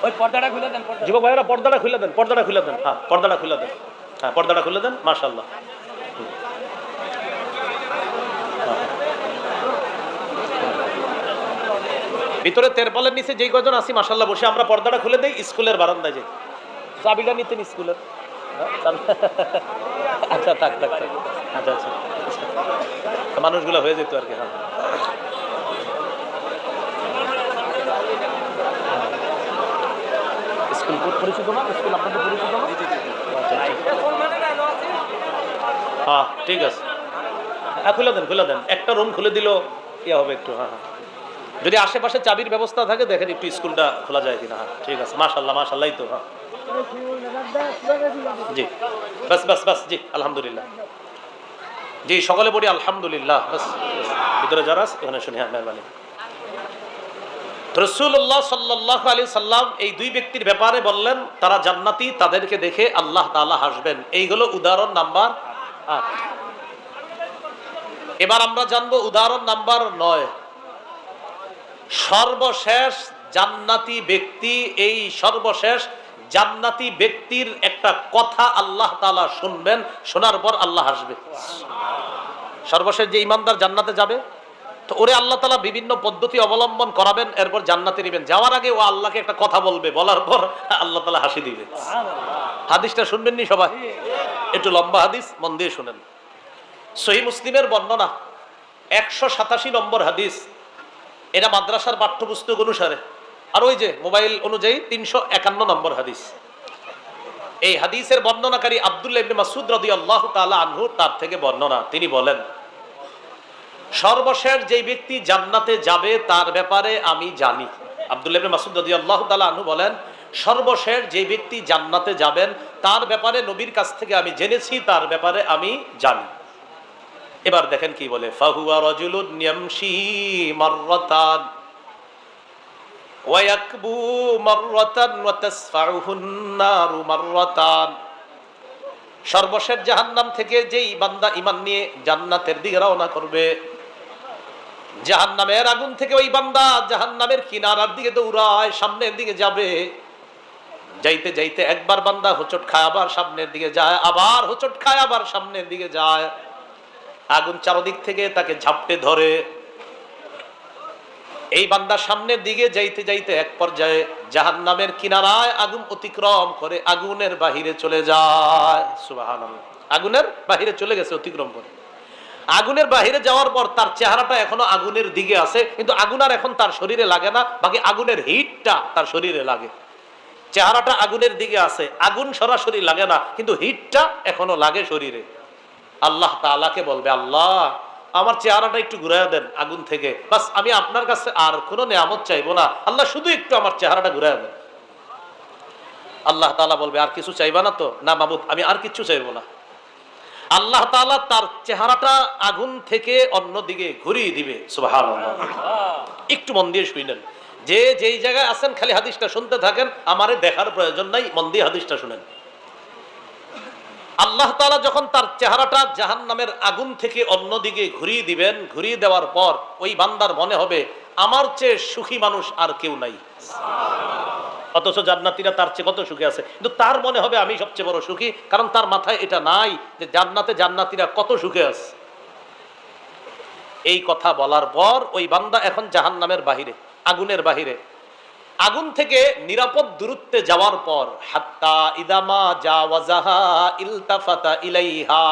Speaker 2: ওই পর্দাটা খুলে দেন,
Speaker 1: যুবক ভাইয়েরা পর্দাটা খুলে দেন, পর্দাটা খুলে দেন। হ্যাঁ পর্দাটা খুলে দেন, হ্যাঁ পর্দাটা খুলে দেন। মাশাআল্লাহ। ভিতরে তেরপালের নিচে যেই কজন আছি মাশাআল্লাহ বসে আমরা পর্দাটা খুলে দেই, স্কুলের বারান্দায় যাই। চাবিটা নিতেন স্কুলের? আচ্ছা থাক থাক থাক, আচ্ছা আচ্ছা, মানুষগুলো হয়ে যেত আর কি। হ্যাঁ স্কুল পরিচিত না? স্কুল আপনাদের পরিচিত না? হ্যাঁ ঠিক আছে, হ্যাঁ খুলে দেন খুলে দেন, একটা রুম খুলে দিল ইয়া হবে একটু। হ্যাঁ হ্যাঁ, যদি আশেপাশে চাবির ব্যবস্থা থাকে দেখেন একটু স্কুলটা খোলা যায় কিনা। হ্যাঁ ঠিক আছে, মাশাআল্লাহ মাশাআল্লাহ। তো হ্যাঁ জি, বাস বাস বাস, জি আলহামদুলিল্লাহ, জি সকলে পড়ি আলহামদুলিল্লাহ। বাস ভিতরে যারা আছে ওখানে শুনি। হ্যাঁ মেহরবানি। রাসূলুল্লাহ সাল্লাল্লাহু আলাইহি সাল্লাম এই দুই ব্যক্তির ব্যাপারে বললেন তারা জান্নাতি, তাদেরকে দেখে আল্লাহ তাআলা হাসবেন। এই হলো উদাহরণ নাম্বার 8। এবার আমরা জানবো উদাহরণ নাম্বার 9। সর্বশেষ জান্নাতি ব্যক্তি, এই সর্বশেষ জান্নাতি ব্যক্তির একটা কথা আল্লাহ তাআলা শুনবেন, শোনার পর আল্লাহ হাসবে। সর্বশেষ যে ঈমানদার জান্নাতে যাবে, তো ওরে আল্লাহ তাআলা বিভিন্ন পদ্ধতি অবলম্বন করাবেন, এরপর জান্নাতে নেবেন। যাওয়ার আগে ও আল্লাহকে একটা কথা বলবে, বলার পর আল্লাহ তাআলা হাসি দিবে। হাদিসটা শুনবেন নি সবাই? একটু লম্বা হাদিস, মন দিয়ে শুনেন। সহিহ মুসলিমের বর্ণনা, 187 নম্বর হাদিস। এটা মাদ্রাসার পাঠ্যপুস্তক অনুসারে, আর ওই যে মোবাইল অনুযায়ী 351 নম্বর হাদিস। এই হাদিসের বর্ণনাকারী আব্দুল্লাহ ইবনে মাসউদ রাদিয়াল্লাহু তাআলা আনহু, তার থেকে বর্ণনা। তিনি বলেন, সর্বশেষ যে ব্যক্তি জান্নাতে যাবে তার ব্যাপারে আমি জানি। আব্দুল্লাহ ইবনে মাসউদ রাদিয়াল্লাহু তাআলা আনহু বলেন, সর্বশেষ যে ব্যক্তি জান্নাতে যাবেন তার ব্যাপারে নবীর কাছ থেকে আমি জেনেছি, তার ব্যাপারে আমি জানি। এবার দেখেন কি বলে, ফাহুয়া রাজুলুন ইয়ামশি মাররাতান ওয়া ইয়াকবু মাররাতান ওয়া তাসফাউহুন নারু মাররাতান। সর্বশেষ জাহান্নাম থেকে যেই বান্দা ঈমান নিয়ে জান্নাতের দিকে রওনা করবে, জাহান্নামের আগুন থেকে ওই বান্দা জাহান্নামের কিনারার দিকে দৌড়ায়, সামনের দিকে যাবে। যাইতে যাইতে একবার বান্দা হোঁচট খায়, আবার সামনের দিকে যায়, আবার হোঁচট খায়, আবার সামনের দিকে যায়। আগুন চারদিক থেকে তাকে ঝাপটে ধরে। এই বান্দা সামনের দিকে যাইতে যাইতে এক পর্যায়ে জাহান্নামের কিনারায় আগুন অতিক্রম করে আগুনের বাহিরে চলে যায়। সুবহানাল্লাহ, আগুনের বাহিরে চলে গেছে অতিক্রম করে। আগুনের বাহিরে যাওয়ার পর তার চেহারাটা এখনো আগুনের দিকে আছে, কিন্তু আগুন আর এখন তার শরীরে লাগে না, বাকি আগুনের হিটটা তার শরীরে লাগে। চেহারাটা আগুনের দিকে আছে, আগুন সরাসরি লাগে না, কিন্তু হিটটা এখনো লাগে শরীরে। আল্লাহ তাআলাকে বলবে, আল্লাহ আমার চেহারাটা একটু ঘুরাইয়া দেন আগুন থেকে, বাস আমি আপনার কাছে আর কোনো নেয়ামত চাইবো না, আল্লাহ শুধু একটু আমার চেহারাটা ঘুরাইয়া দেন। আল্লাহ তাআলা বলবে, আর কিছু চাইবা না তো? না মাবুদ, আমি আর কিছু চাইবো না। আল্লাহ তাআলা তার চেহারাটা আগুন থেকে অন্যদিকে ঘুরিয়ে দিবে। সুবহানাল্লাহ। একটু মন দিয়ে শুনেন, যে যেই জায়গায় আছেন খালি হাদিসটা শুনতে থাকেন, আমারে দেখার প্রয়োজন নাই, মন দিয়ে হাদিসটা শুনেন। আল্লাহ তাআলা যখন তার চেহারাটা জাহান্নামের আগুন থেকে অন্যদিকে ঘুরিয়ে দিবেন, ঘুরিয়ে দেওয়ার পর ওই বান্দার মনে হবে আমার চেয়ে সুখী মানুষ আর কেউ নাই। অথচ জান্নাতীরা তার চেয়ে কত সুখী আছে, কিন্তু তার মনে হবে আমি সবচেয়ে বড় সুখী, কারণ তার মাথায় এটা নাই যে জান্নাতে জান্নাতীরা কত সুখে আছে। এই কথা বলার পর ওই বান্দা এখন জাহান্নামের বাহিরে, আগুনের বাহিরে। আগুন থেকে নিরাপদ দূরত্বে যাওয়ার পর হাত্তা ইদামা জাওয়াজাহা ইলতাফাতা ইলাইহা,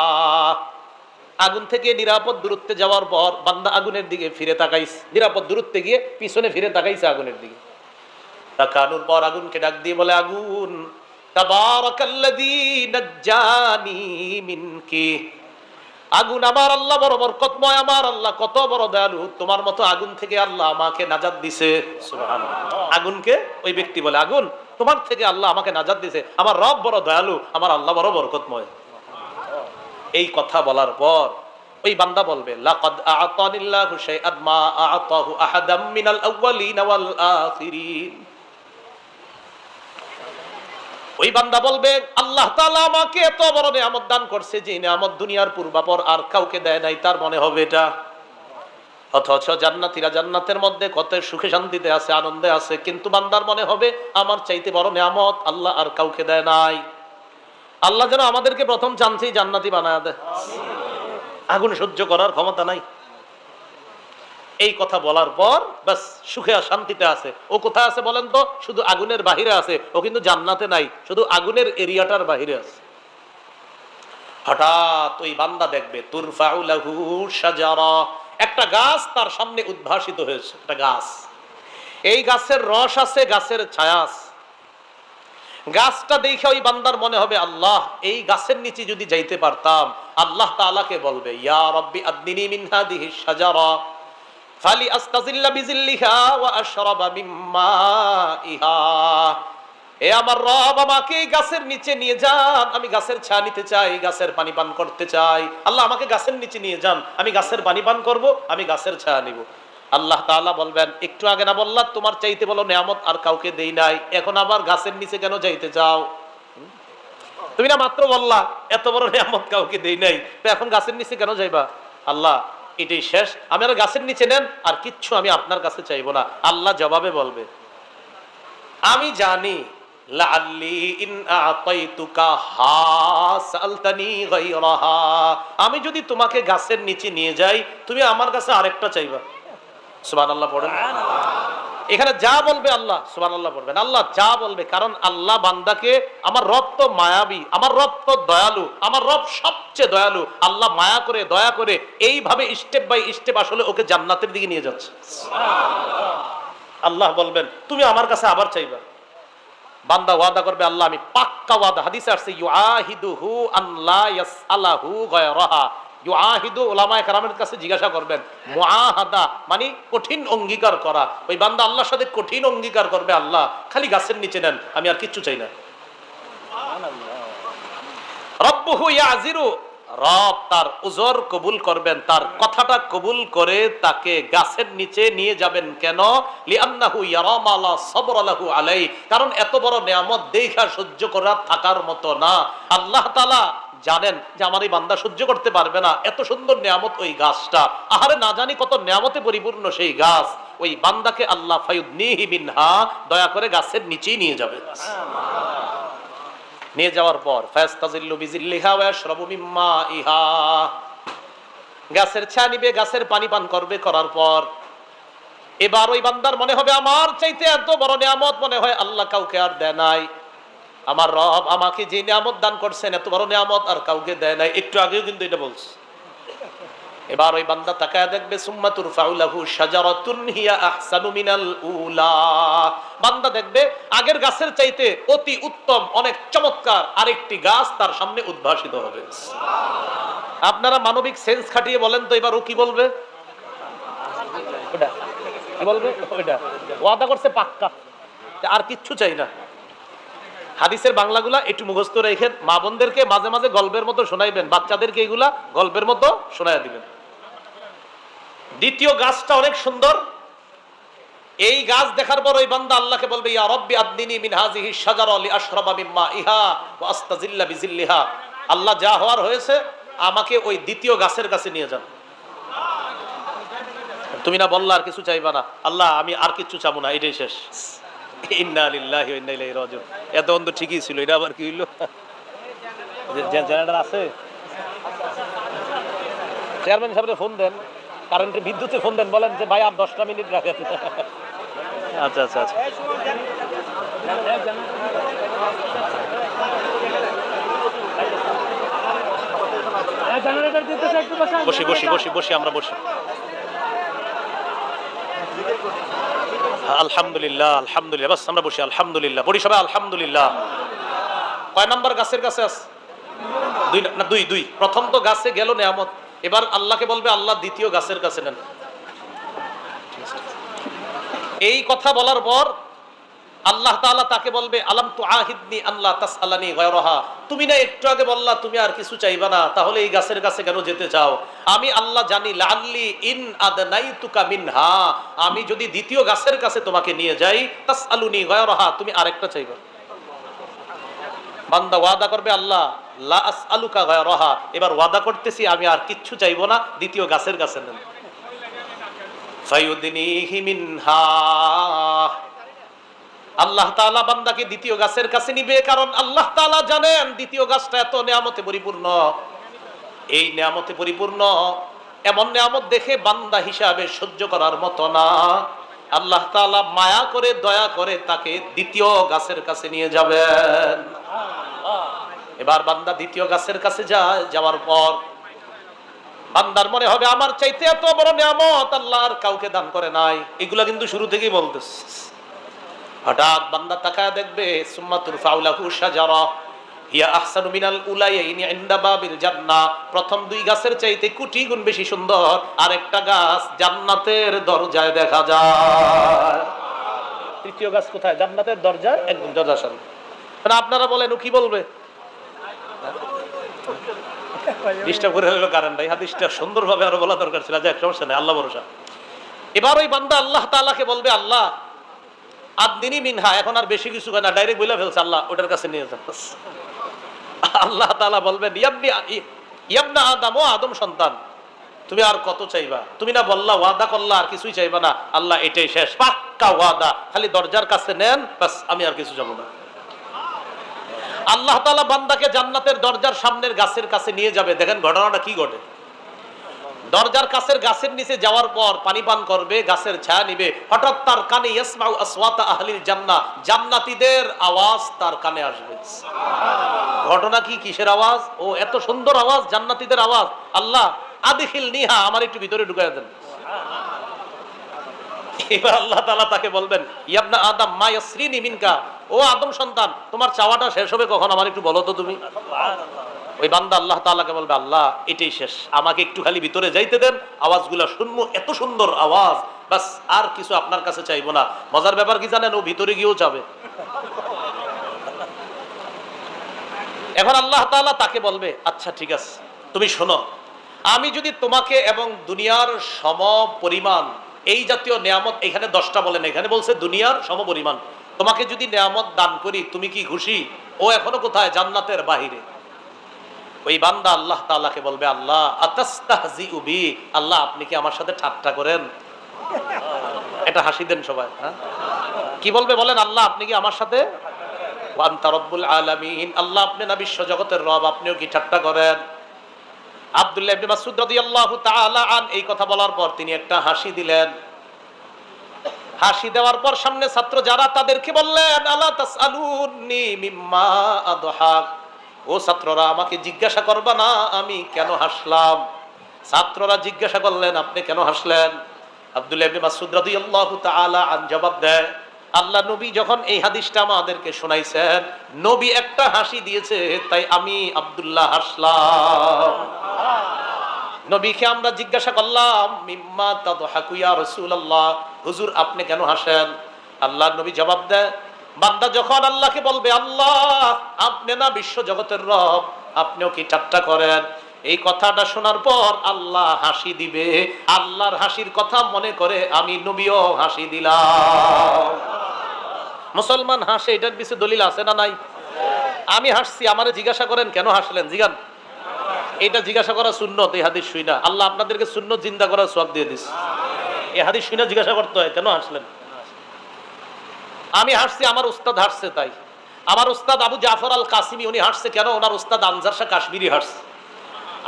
Speaker 1: আগুন থেকে নিরাপদ দূরত্বে যাওয়ার পর বান্দা আগুনের দিকে ফিরে তাকাইছে, নিরাপদ দূরত্বে গিয়ে পিছনে ফিরে তাকাইছে আগুনের দিকে। তাকানোর পর আগুনকে ডাক দিয়ে বলে, আগুন তাবারাকাল্লাযী নাজ্জানি মিনকি, আগুন আমার আল্লাহ বড় বরকতময়, আমার আল্লাহ কত বড় দয়ালু, তোমার মতো আগুন থেকে আল্লাহ আমাকে নাজাত দিছে। সুবহানাল্লাহ। আগুনকে ওই ব্যক্তি বলে, আগুন তোমার থেকে আল্লাহ আমাকে নাজাত দিছে, আমার রব বড় দয়ালু, আমার আল্লাহ বড় বরকতময়। এই কথা বলার পর ওই বান্দা বলবে, লাকাদ আ'তানিল্লাহু শাইআন মা আ'তাহু আহাদাম মিনাল আউওয়ালিন ওয়াল আখিরিন। ওই বান্দা বলবে, আল্লাহ তাআলা আমাকে এত বড় নিয়ামত দান করছে যে নিয়ামত দুনিয়ার পূর্বাপর আর কাউকে দেয় নাই। তার মনে হবে এটা, অথচ জান্নাতীরা জান্নাতের মধ্যে কত সুখে শান্তিতে আছে, আনন্দে আছে, কিন্তু বান্দার মনে হবে আমার চাইতে বড় নিয়ামত আল্লাহ আর কাউকে দেয় নাই। আল্লাহ যেন আমাদেরকে প্রথম চান্সেই জান্নাতি বানায় দেয়। আগুন সহ্য করার ক্ষমতা নাই। এই কথা বলার পর বাস সুখে আর শান্তিতে আছে। ও কোথায় আছে বলেন তো? শুধু আগুনের বাহিরে আছে, ও কিন্তু জান্নাতে নাই, শুধু আগুনের এরিয়াটার বাহিরে আছে। হঠাৎ ওই বান্দা দেখবে তুরফাউ লাহু শাজারা, একটা গাছ তার সামনে উদ্ভাসিত হয়েছে। একটা গাছ, এই গাছের রস আছে, গাছের ছায়া আছে। গাছটা দেখে ওই বান্দার মনে হবে, আল্লাহ এই গাছের নিচে যদি যাইতে পারতাম। আল্লাহ তাআলাকে বলবে, ইয়া রাব্বি আদনিনি মিন হাদিহিশ শাজারা ফালি আস্তাজিল্লা বিজিল্লিহা ওয়া আশরাবা মিন মাইহা। এ আমার রব, আমাকে এই গাছের নিচে নিয়ে যান, আমি গাছের ছায়া নিতে চাই, গাছের পানি পান করতে চাই। আল্লাহ আমাকে গাছের নিচে নিয়ে যান, আমি গাছের পানি পান করব, আমি গাছের ছায়া নিব। আল্লাহ তাআলা বলবেন, একটু আগে না বললা তোমার চাইতে বলো নিয়ামত আর কাউকে দেই নাই, এখন আবার গাছের নিচে কেন যাইতে চাও? তুমি না মাত্র বললা এত বড় নিয়ামত কাউকে দেই নাই, তো এখন গাছের নিচে কেন যাইবা? আল্লাহ এটাই শেষ, আমি আর গাছের নিচে নেন, আর কিচ্ছু আমি আপনার কাছে চাইবো না। আল্লাহ জবাবে বলবে, আমি জানি লাআল্লি ইন আ'তাইতুকা হাসালতানি গায়রাহা, আমি যদি তোমাকে গাছের নিচে নিয়ে যাই তুমি আমার কাছে আরেকটা চাইবা। সুবহানাল্লাহ পড়েন। এখানে যা বলবে আল্লাহ, সুবহানাল্লাহ পড়বেন, আল্লাহ যা বলবে, কারণ আল্লাহ বান্দাকে, আমার রব তো মায়াবী, আমার রব তো দয়ালু, আমার রব সবচেয়ে দয়ালু। আল্লাহ মায়া করে দয়া করে এইভাবে স্টেপ বাই স্টেপ আসলে ওকে জান্নাতের দিকে নিয়ে যাচ্ছে। আল্লাহ বলবেন তুমি আমার কাছে আবার চাইবা। বান্দা ওয়াদা করবে, আল্লাহ আমি পাক্কা ওয়াদা, হাদিসে আসছে ইউআহিদুহু আন লা ইয়াসআলাহু গায়রাহা। ইউআহিদু উলামায়ে কেরামের কাছে জিজ্ঞাসা করবেন, মুআহাদা মানে কঠিন অঙ্গীকার করা। ওই বান্দা আল্লাহর সাথে কঠিন অঙ্গীকার করবে, আল্লাহ খালি গাছের নিচে নেন, আমি আর কিচ্ছু চাই না। রব্বুহু ইয়াজিরু, রব তার উজর কবুল করবেন, তার কথাটা কবুল করে তাকে গাছের নিচে নিয়ে যাবেন। কেন? লিআন্নাহু ইয়ারা মা লা সাবরা লাহু আলাই, কারণ এত বড় নিয়ামত দেখা সহ্য করা থাকার মতো না। আল্লাহ তাআলা জানেন যে আমার এই বান্দা সহ্য করতে পারবে না, এত সুন্দর নিয়ামত ওই গাছটা, আহারে না জানি কত নিয়ামতে পরিপূর্ণ সেই গাছ। ওই বান্দাকে আল্লাহ ফায়ুদনিহি মিনহা, দয়া করে গাছের নিচেই নিয়ে যাবে। নিয়ে যাওয়ার পর ফায়াস্তাজিল্লু বিজিল্লিহা ওয়া ইয়াশরাবু মিন মাইহা, গাছের ছায়া নিবে, গাছের পানি পান করবে। করার পর এবার ওই বান্দার মনে হবে, আমার চাইতে এত বড় নিয়ামত মনে হয় আল্লাহ কাউকে আর দেয় নাই। আমার রব আমাকে যে নিয়ামত দান করছেন এত বড় নিয়ামত আর কাউকে দেয় নাই। একটু আগেও কিন্তু এটা বলছে। এবার ওই বান্দা তাকায় দেখবে, সুম্মা তুরফাউ লাহু শাজারাতুন হিয়া আহসানু মিনাল উলা, বান্দা দেখবে আগের গাছের চাইতে অতি উত্তম, অনেক চমৎকার আরেকটি গাছ তার সামনে উদ্ভাসিত হবে। আপনারা মানবিক সেন্স খাটিয়ে বলেন তো এবার ও কি বলবে? ওটা কি বলবে? ওটা ওয়াদা করছে পাক্কা, আর কিচ্ছু চাই না। হাদিসের বাংলাগুলা একটু মুখস্থ রেখে মা বোনদেরকে মাঝে মাঝে গল্পের মতো শোনাইবেন, বাচ্চাদেরকে এগুলা গল্পের মতো শোনায় দিবেন। দ্বিতীয় গাছটা অনেক সুন্দর। এই গাছ দেখার পর ওই বান্দা আল্লাহকে বলবে, ইয়া রাব্বি আদনিনি মিন হাযিহি শাজারা লিআশরাবা মিন মাইহা ওয়া আস্তাজিল্লা বিজিল্লিহা, আল্লাহ যা হওয়ার হয়েছে আমাকে ওই দ্বিতীয় গাছের কাছে নিয়ে যান। তুমি না বললা আর কিছু চাইবা না? আল্লাহ আমি আর কিছু চাবো না, এটাই শেষ। ইন্না লিল্লাহি ওয়া ইন্না ইলাইহি রাজিউন। এত অন্ধ ঠিকই ছিল, এটা আবার কি হইলো? জেনারেটর আছে? চেয়ারম্যান সাহেবের ফোন দেন, কারেন্টের বিদ্যুতে ফোন দেন, বলেন যে ভাই আর 10টা মিনিট রাখেন। আচ্ছা আচ্ছা আচ্ছা, বসি বসি বসি বসি, আমরা বসি। আলহামদুলিল্লাহ আলহামদুলিল্লাহ, বাস আমরা বসি। আলহামদুলিল্লাহ পড়ি সবাই আলহামদুলিল্লাহ। কয় নাম্বার গাছের কাছে আছে? দুই না, দুই দুই। প্রথম তো গাছে গেল নিয়ামত, এবার আল্লাহকে বলবে আল্লাহ দ্বিতীয় গাছের কাছে নেন। এই কথা বলার পর আল্লাহ তাআলা তাকে বলবে আলাম তুআহিদনি আল্লাহ তাসআলানি গায়রাহা, তুমি না একটু আগে বললা তুমি আর কিছু চাইবা না, তাহলে এই গাছের কাছে কেন যেতে চাও? আমি আল্লাহ জানি লাআল্লি ইন আদনাইতুকা মিনহা, আমি যদি দ্বিতীয় গাছের কাছে তোমাকে নিয়ে যাই তাসআলুনি গায়রাহা, তুমি আরেকটা চাইবা। বান্দা ওয়াদা করবে আল্লাহ লা আসআলুকা গায়রাহা, এবার ওয়াদা করতেছি আমি আর কিচ্ছু চাইবো না, দ্বিতীয় গাছের কাছে নেন। ফায়ুদনিহি মিনহা, আল্লাহ তাআলা বান্দাকে দ্বিতীয় গাছের কাছে নিবে, কারণ আল্লাহ তাআলা জানেন দ্বিতীয় গাছটা এত নিয়ামতে পরিপূর্ণ। এই নিয়ামতে পরিপূর্ণ এমন নিয়ামত দেখে বান্দা হিসাবে সহ্য করার মতো না। আল্লাহ তাআলা মায়া করে দয়া করে তাকে দ্বিতীয় গাছের কাছে নিয়ে যাবেন। এবার বান্দা দ্বিতীয় গাছের কাছে যায়, যাওয়ার পর বান্দার মনে হবে আমার চাইতে এত বড় নিয়ামত আল্লাহ আর কাউকে দান করে নাই। এগুলা কিন্তু শুরু থেকেই বলতেছে। হঠাৎ বান্দা তাকায় দেখবে সুম্মা তুরফাউ লাহু শাজারা হিয়া আহসানু মিনাল উলাইয়াইনি ইনদা বাবিল জান্নাহ, প্রথম দুই গাছের চাইতে কোটি গুণ বেশি সুন্দর আরেকটা গাছ জান্নাতের দরজায় দেখা যায়। তৃতীয় গাছ কোথায়? জান্নাতের দরজায়, একদম দরজার সামনে। আপনারা বলেন ও কি বলবে? ডিস্টার্ব করে হলো কারণ ভাই, হাদিসটা সুন্দরভাবে আরো বলা দরকার ছিল। যাক সমস্যা নেই, আল্লাহ ভরসা। এবার ওই বান্দা আল্লাহ তাআলাকে বলবে আল্লাহ আদদিনী মিনহা, এখন আর বেশি কিছু না, ডাইরেক্ট বলে ফেলছে আল্লাহ ওটার কাছে নিয়ে যান। আল্লাহ তাআলা বলবেন ইয়াবনা আদম, ও আদম সন্তান তুমি আর কত চাইবা? তুমি না বললা ওয়াদা করলা আর কিছুই চাইবা না? আল্লাহ এটাই শেষ, পাক্কা ওয়াদা, খালি দরজার কাছে নেন, বাস আমি আর কিছু যাবো না। আল্লাহ তাআলা বান্দাকে জান্নাতের দরজার সামনের গাছের কাছে নিয়ে যাবে। দেখেন ঘটনাটা কি ঘটে। দরজার কাছের গাছের নিচে যাওয়ার পর পানি পান করবে, গাছের ছায়া নিবে, হঠাৎ তার কানে ইয়াসমাউ আসওয়াতা আহলিল জান্নাহ, জান্নাতীদের আওয়াজ তার কানে আসবে। ঘটনা কি? কিসের আওয়াজ? ও এত সুন্দর আওয়াজ, জান্নাতীদের আওয়াজ। আল্লাহ আদখিল নিহা, আমার একটু ভিতরে ঢুকায় দেন। এবার আল্লাহ তাআলা তাকে বলবেন ইয়াবনা আদম মা ইয়াসরিনি মিনকা, ও আদম সন্তান তোমার চাওয়াটা শেষ হবে কখন? আমার একটু বলো তো তুমি। ওই বান্দা আল্লাহ তাআলাকে বলবে আল্লাহ এটাই শেষ, আমাকে একটু খালি ভিতরে যাইতে দেন, আওয়াজগুলো শুনবো, এত সুন্দর আওয়াজ, বাস আর কিছু আপনার কাছে চাইবো না। মজার ব্যাপার কি জানেন? ও ভিতরে গিয়েও যাবে। এখন আল্লাহ তাআলা তাকে বলবে আচ্ছা ঠিক আছে তুমি শোনো, আমি যদি তোমাকে এবং দুনিয়ার সম পরিমাণ এই জাতীয় নিয়ামত, এখানে 10টা বলেন, এখানে বলছে দুনিয়ার সম পরিমাণ, তোমাকে যদি নিয়ামত দান করি তুমি কি খুশি? ও এখনো কোথায়? জান্নাতের বাহিরে। ওই বান্দা আল্লাহ তাআলাকে বলবে আল্লাহ আতাস্তাহজিউ বি, আল্লাহ আপনি কি আমার সাথে ঠাট্টা করেন? এটা হাসি দেন সবাই। হ্যাঁ কি বলবে বলেন? আল্লাহ আপনি কি আমার সাথে? ওয়া আনতা রব্বুল আলামিন, আল্লাহ আপনি না বিশ্ব জগতের রব, আপনিও কি ঠাট্টা করেন? আব্দুল্লাহ ইবনে মাসউদ রাদিয়াল্লাহু তাআলা আন এই কথা বলার পর তিনি একটা হাসি দিলেন। হাসি দেওয়ার পর সামনে ছাত্র যারা তাদেরকে বললেন আলা তাসআলুনি মিম্মা আদহাক, ও ছাত্ররা আমাকে জিজ্ঞাসা করবা না আমি কেন হাসলাম? ছাত্ররা জিজ্ঞাসা করলেন আপনি কেন হাসলেন? আব্দুল্লাহ ইবনে মাসউদ রাদিয়াল্লাহু তাআলা আন জবাব দেয় আল্লাহ নবী যখন এই হাদিসটা আমাদেরকে শোনাইছেন, নবী একটা হাসি দিয়েছে তাই আমি আব্দুল্লাহ হাসলাম। নবীকে আমরা জিজ্ঞাসা করলাম মিম্মা তাদহাকু ইয়া রাসূলুল্লাহ, হুজুর আপনি কেন হাসেন? আল্লাহ নবী জবাব দেয় বান্দা যখন আল্লাহকে বলবে আল্লাহ আপনি না বিশ্ব জগতের রব, আপনিও কি ঠাট্টা করেন? এই কথাটা শোনার পর আল্লাহ হাসি দিবে। আল্লাহর হাসির কথা মনে করে আমি নবীও হাসি দিলাম। মুসলমান হাসে, এটার পিছনে দলিল আছে না নাই? আমি হাসছি, আমারে জিজ্ঞাসা করেন কেন হাসলেন, জিগান। এটা জিজ্ঞাসা করা সুন্নত, এই হাদিস শুই না। আল্লাহ আপনাদেরকে সুন্নত জিন্দা করার সওয়াব দিয়ে দিস। এই হাদিস শুই না জিজ্ঞাসা করতে হয় কেন হাসলেন। আমি হাসছি, আমার উস্তাদ হাসছে তাই। আমার উস্তাদ আবু জাফর আল কাসিমি উনি হাসছে কেন? ওনার উস্তাদ আনজার শাহ কাশ্মীরি হাসছে।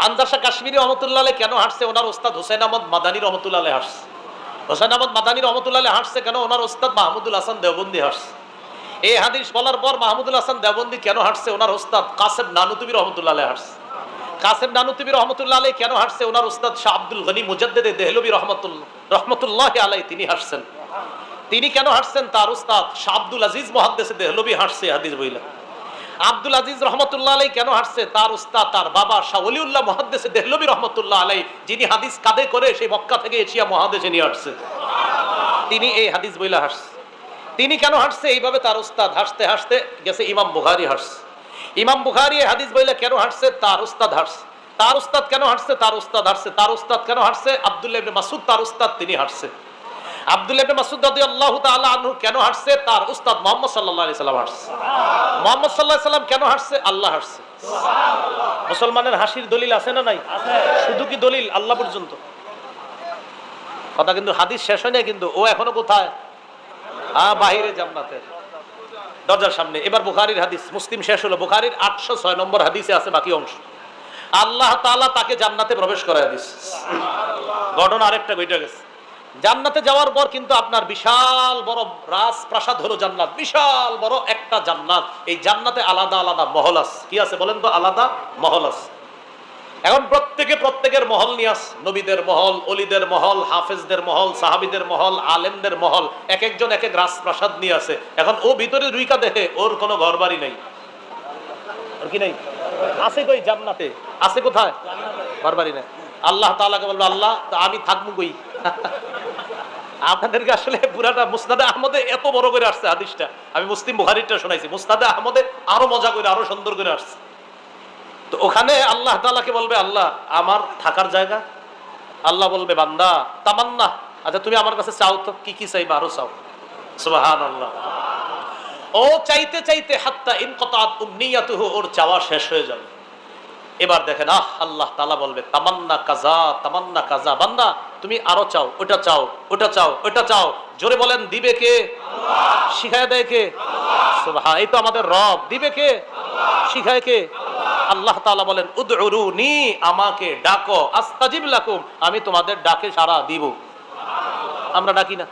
Speaker 1: আনজার শাহ কাশ্মীরি রহমতুল্লাহ আলাইহি কেন হাসছে? ওনার উস্তাদ হুসাইন আহমদ মাদানী রহমতুল্লাহ আলাইহি হাসছে। হোসেন আহমদ মাদানী রহমতুল্লাহ আলাইহি হাসছে কেন? ওনার ওস্তাদ মাহমুদুল হাসান দেওবন্দি হাসছে। এই হাদিস বলার পর মাহমুদুল হাসান দেওবন্দি কেন হাসছে? ওনার ওস্তাদ কাসেম নানুতুবি রহমতুল্লাহ আলাইহি হাসছে। কাসেম নানুতুবি রহমতুল্লাহ আলাইহি কেন হাসছে? ওনার ওস্তাদ শাহ আব্দুল গনি মুজাদ্দিদে দেহলভী রহমতুল্লাহ আলাইহি তিনি হাসছেন। তিনি কেন হাসছেন? তার উস্তাদ শাহ আব্দুল আজিজ মুহাদ্দিস দেহলভী হাসছে হাদিস বইলা। আব্দুল আজিজ রহমতুল্লাহ আলাইহি কেন হাসছে? তার উস্তাদ তার বাবা শাহ ওলিউল্লাহ মুহাদ্দিস দেহলভী রহমতুল্লাহ আলাইহি, যিনি হাদিস কাঁধে করে সেই মক্কা থেকে এশিয়া মহাদেশে নিয়ে আসছে, তিনি এই হাদিস বইলা হাসছে। তিনি কেন হাসছে? এইভাবে তার উস্তাদ হাসতে হাসতে গেছে ইমাম বুখারী হাসছে। ইমাম বুখারী এই হাদিস বইলা কেন হাসছে? তার উস্তাদ হাসছে। তার উস্তাদ কেন হাসছে? তার উস্তাদ হাসছে। তার উস্তাদ কেন হাসছে? আব্দুল্লাহ ইবনে মাসউদ তার উস্তাদ, তিনি হাসছে। আব্দুল্লাহ ইবনে মাসউদ রাদিয়াল্লাহু তাআলা আনহু কেন হাসছে? তার উস্তাদ মুহাম্মদ সাল্লাল্লাহু আলাইহি সাল্লাম হাসছে। মুহাম্মদ সাল্লাল্লাহু আলাইহি সাল্লাম কেন হাসছে? আল্লাহ হাসছে। সুবহানাল্লাহ। মুসলমানের হাসির দলিল আছে না নাই? আছে। শুধু কি দলিল? আল্লাহ পর্যন্ত কথা। কিন্তু হাদিস শেষ হয় না, কিন্তু ও এখনো কোথায়? বাহিরে জান্নাতের দরজার সামনে। এবার বুখারীর হাদিস, মুসলিম শেষ হলো। বুখারীর 806 নম্বর হাদিসে আছে বাকি অংশ। আল্লাহ তাআলা তাকে জান্নাতে প্রবেশ করায় দিয়েছে। ঘটনা আরেকটা ঘটে গেছে। জান্নাতে যাওয়ার পর কিন্তু আপনার বিশাল বড় রাজপ্রাসাদ হলো জান্নাত, বিশাল বড় একটা জান্নাত। এই জান্নাতে আলাদা আলাদা মহল আছে। কি আছে বলেন তো? আলাদা মহল আছে। এখন প্রত্যেকে প্রত্যেকের মহল নিয়ে আসে। নবীদের মহল, অলিদের মহল, হাফেজদের মহল, সাহাবীদের মহল, আলেমদের মহল, এক একজন এক এক রাজপ্রাসাদ নিয়ে আসে। এখন ও ভিতরে রুইকা দেখে ওর কোনো ঘর বাড়ি নেই। ওর কি নেই? আছে কই? জান্নাতে আছে। কোথায়? ঘর বাড়ি নেই। আল্লাহ তাআলাকে বলবে, আল্লাহ আমি থাকবো কই? আপনাদেরকে আসলে পুরাটা মুসনাদে আহমদে এত বড় করে আসছে হাদিসটা। আমি মুসলিম বুখারীরটা শোনাইছি, মুসনাদে আহমদে আরো মজা করে আরো সুন্দর করে আসছে। তো ওখানে আল্লাহ তাআলাকে বলবে, আল্লাহ আমার থাকার জায়গা। আল্লাহ বলবে, বান্দা তামান্না, আচ্ছা তুমি আমার কাছে চাও তো, কি কি চাইবা? আরো চাও। সুবহানাল্লাহ। ও চাইতে চাইতে হাত্তা ইনকাতাত উমনিয়াতুহু, ওর চাওয়া শেষ হয়ে যাবে। এবার দেখেন, আল্লাহ তাআলা বলবে, তামান্না কাজা, তামান্না কাজা। বান্দা তুমি আরো চাও, ওটা চাও, ওটা চাও, ওটা চাও। জোরে বলেন, দিবে কে? আল্লাহ। শিখায় দেয় কে? আল্লাহ। সুবহান, এই তো আমাদের রব। দিবে কে? আল্লাহ। শিখায় কে? আল্লাহ। আল্লাহ তাআলা বলেন, উদউরুনি, আমাকে ডাকো, আস্তাজিব লাকুম, আমি তোমাদের ডাকে সাড়া দিব। আমরা ডাকি না।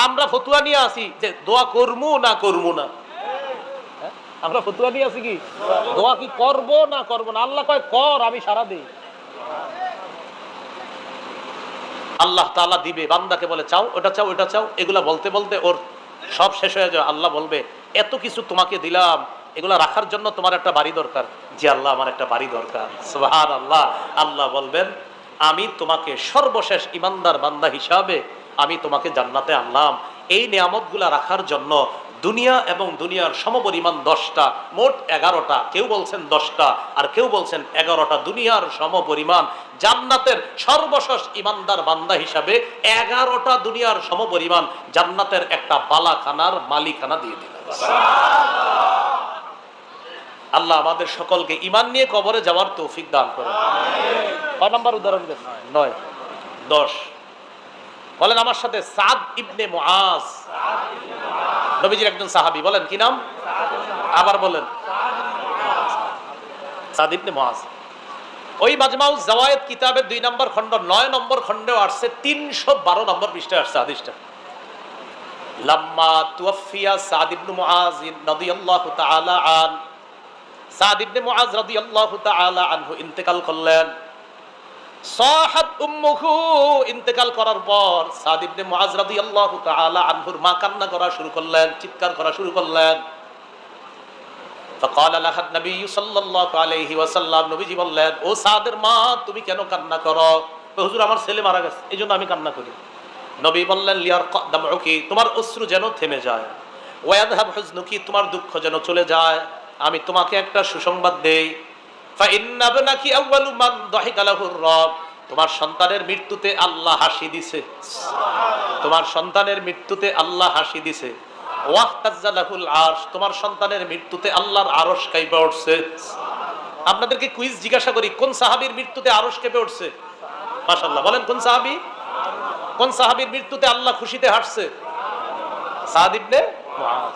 Speaker 1: আমরা ফতুয়া নিয়ে আসি যে দোয়া করমু না করমু না। আমরা ফতুয়া নিয়ে আসি কি দোয়া কি করব না করব না। আল্লাহ কয় কর, আমি সাড়া দেই। আল্লাহ তাআলা দিবে। বান্দাকে বলে চাও, ওটা চাও, ওটা চাও। এগুলা বলতে বলতে ওর সব শেষ হয়ে যায়। আল্লাহ বলবে, এত কিছু তোমাকে দিলাম, এগুলা রাখার জন্য তোমার একটা বাড়ি দরকার। জি আল্লাহ, আমার একটা বাড়ি দরকার। সুবহানাল্লাহ। আল্লাহ বলবেন, আমি তোমাকে সর্বশেষ ইমানদার বান্দা হিসাবে আমি তোমাকে জান্নাতে আনলাম। এই নিয়ামতগুলা রাখার জন্য দুনিয়া এবং দুনিয়ার সমপরিমাণ 10টা, মোট 11টা, কেউ বলছেন 10টা আর কেউ বলছেন 11টা দুনিয়ার সমপরিমাণ জান্নাতের সর্বশেষ ইমানদার বান্দা হিসাবে 11টা দুনিয়ার সমপরিমাণ জান্নাতের একটা বালাখানার মালিকানা দিয়ে দিলেন। আল্লাহ আমাদের সকলকে ঈমান নিয়ে কবরে যাওয়ার তৌফিক দান করেন। কয় নাম্বার উদাহরণ দেন? 9 10 বলেন আমার সাথে। সাদ ইবনে মুআজ, নবীজির একজন সাহাবী। বলেন কি নাম? আবার বলেন। সাদ ইবনে মুআজ। ওই মাজমাউজ জাওয়ায়েদ কিতাবের 2 নম্বর খণ্ড 9 নম্বর খণ্ডেও আসছে, 312 নম্বর পৃষ্ঠায় আসছে হাদিসটা। লাম্মা তুওয়াফিয়া সাদ ইবনে মুআজ রাদিয়াল্লাহু তাআলা আন, সাদ ইবনে মুআজ রাদিয়াল্লাহু তাআলা আনহু ইন্তেকাল করলেন। সাহাত উম্মুহু, ইন্তেকাল করার পর সাদ ইবনে মুআজ রাদিয়াল্লাহু তাআলা আনহুর মা কান্না করা শুরু করলেন, চিৎকার করা শুরু করলেন। ফাকালা লাহা নবী সাল্লাল্লাহু আলাইহি ওয়াসাল্লাম, নবীজি বললেন, ও সাদের মা তুমি কেন কান্না করো? হুজুর আমার ছেলে মারা গেছে, এইজন্য আমি কান্না করি। নবী বললেন, লিয়ারকা দামউকি, তোমার অশ্রু যেন থেমে যায়। ওয়ায়াযহাব হুজনুকি, তোমার দুঃখ যেন চলে যায়। আমি তোমাকে একটা সুসংবাদ দেই। ফাইন্না ইবনাকি আউয়ালু মান দাহিকা লাহুর রব, তোমার সন্তানের মৃত্যুতে আল্লাহ হাসি দিছে। তোমার সন্তানের মৃত্যুতে আল্লাহ হাসি দিছে। ওয়াহতাজ্জা লাহুল আরশ, তোমার সন্তানের মৃত্যুতে আল্লাহর আরশ কাঁপে উঠছে। আপনাদেরকে কুইজ জিজ্ঞাসা করি, কোন সাহাবীর মৃত্যুতে আরশ কেঁপে উঠছে? মাশাআল্লাহ, বলেন কোন সাহাবী? কোন সাহাবীর মৃত্যুতে আল্লাহ খুশিতে হাসছে? সাদ ইবনে মুআজ।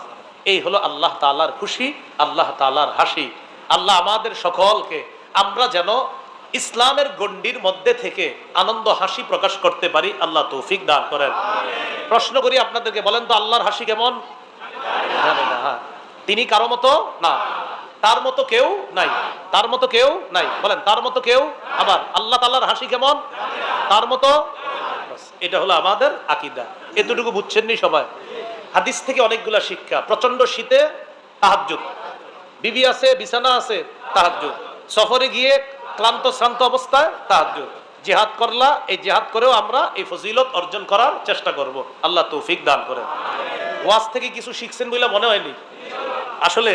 Speaker 1: এই হলো আল্লাহ তাআলার খুশি, আল্লাহ তাআলার হাসি। আল্লাহ আমাদের সকলকে, আমরা যেন ইসলামের গণ্ডির মধ্যে থেকে আনন্দ হাসি প্রকাশ করতে পারি। আল্লাহ তৌফিক দান করেন। প্রশ্ন করি আপনাদেরকে, বলেন তো আল্লাহর হাসি কেমন? জানে না। হ্যাঁ, তিনি কারো মতো না, তার মতো কেউ নাই, তার মতো কেউ নাই। বলেন তার মতো কেউ। আবার আল্লাহ তাআলার হাসি কেমন? তার মতো। এটা হলো আমাদের আকীদা। এতটুকু বুঝছেন নি সবাই? হাদিস থেকে অনেকগুলা শিক্ষা। প্রচন্ড শীতে তাহাজ্জুদ, বিবি আছে, বিছানা আছে, তাহাজ্জুদ। সফরে গিয়ে ক্লান্ত শ্রান্ত অবস্থায় তাহাজ্জুদ। জিহাদ করলা, এই জিহাদ করেও আমরা এই ফজিলত অর্জন করার চেষ্টা করব। আল্লাহ তৌফিক দান করেন। ওয়াজ থেকে কিছু শিখছেন বলে মনে হয়নি আসলে।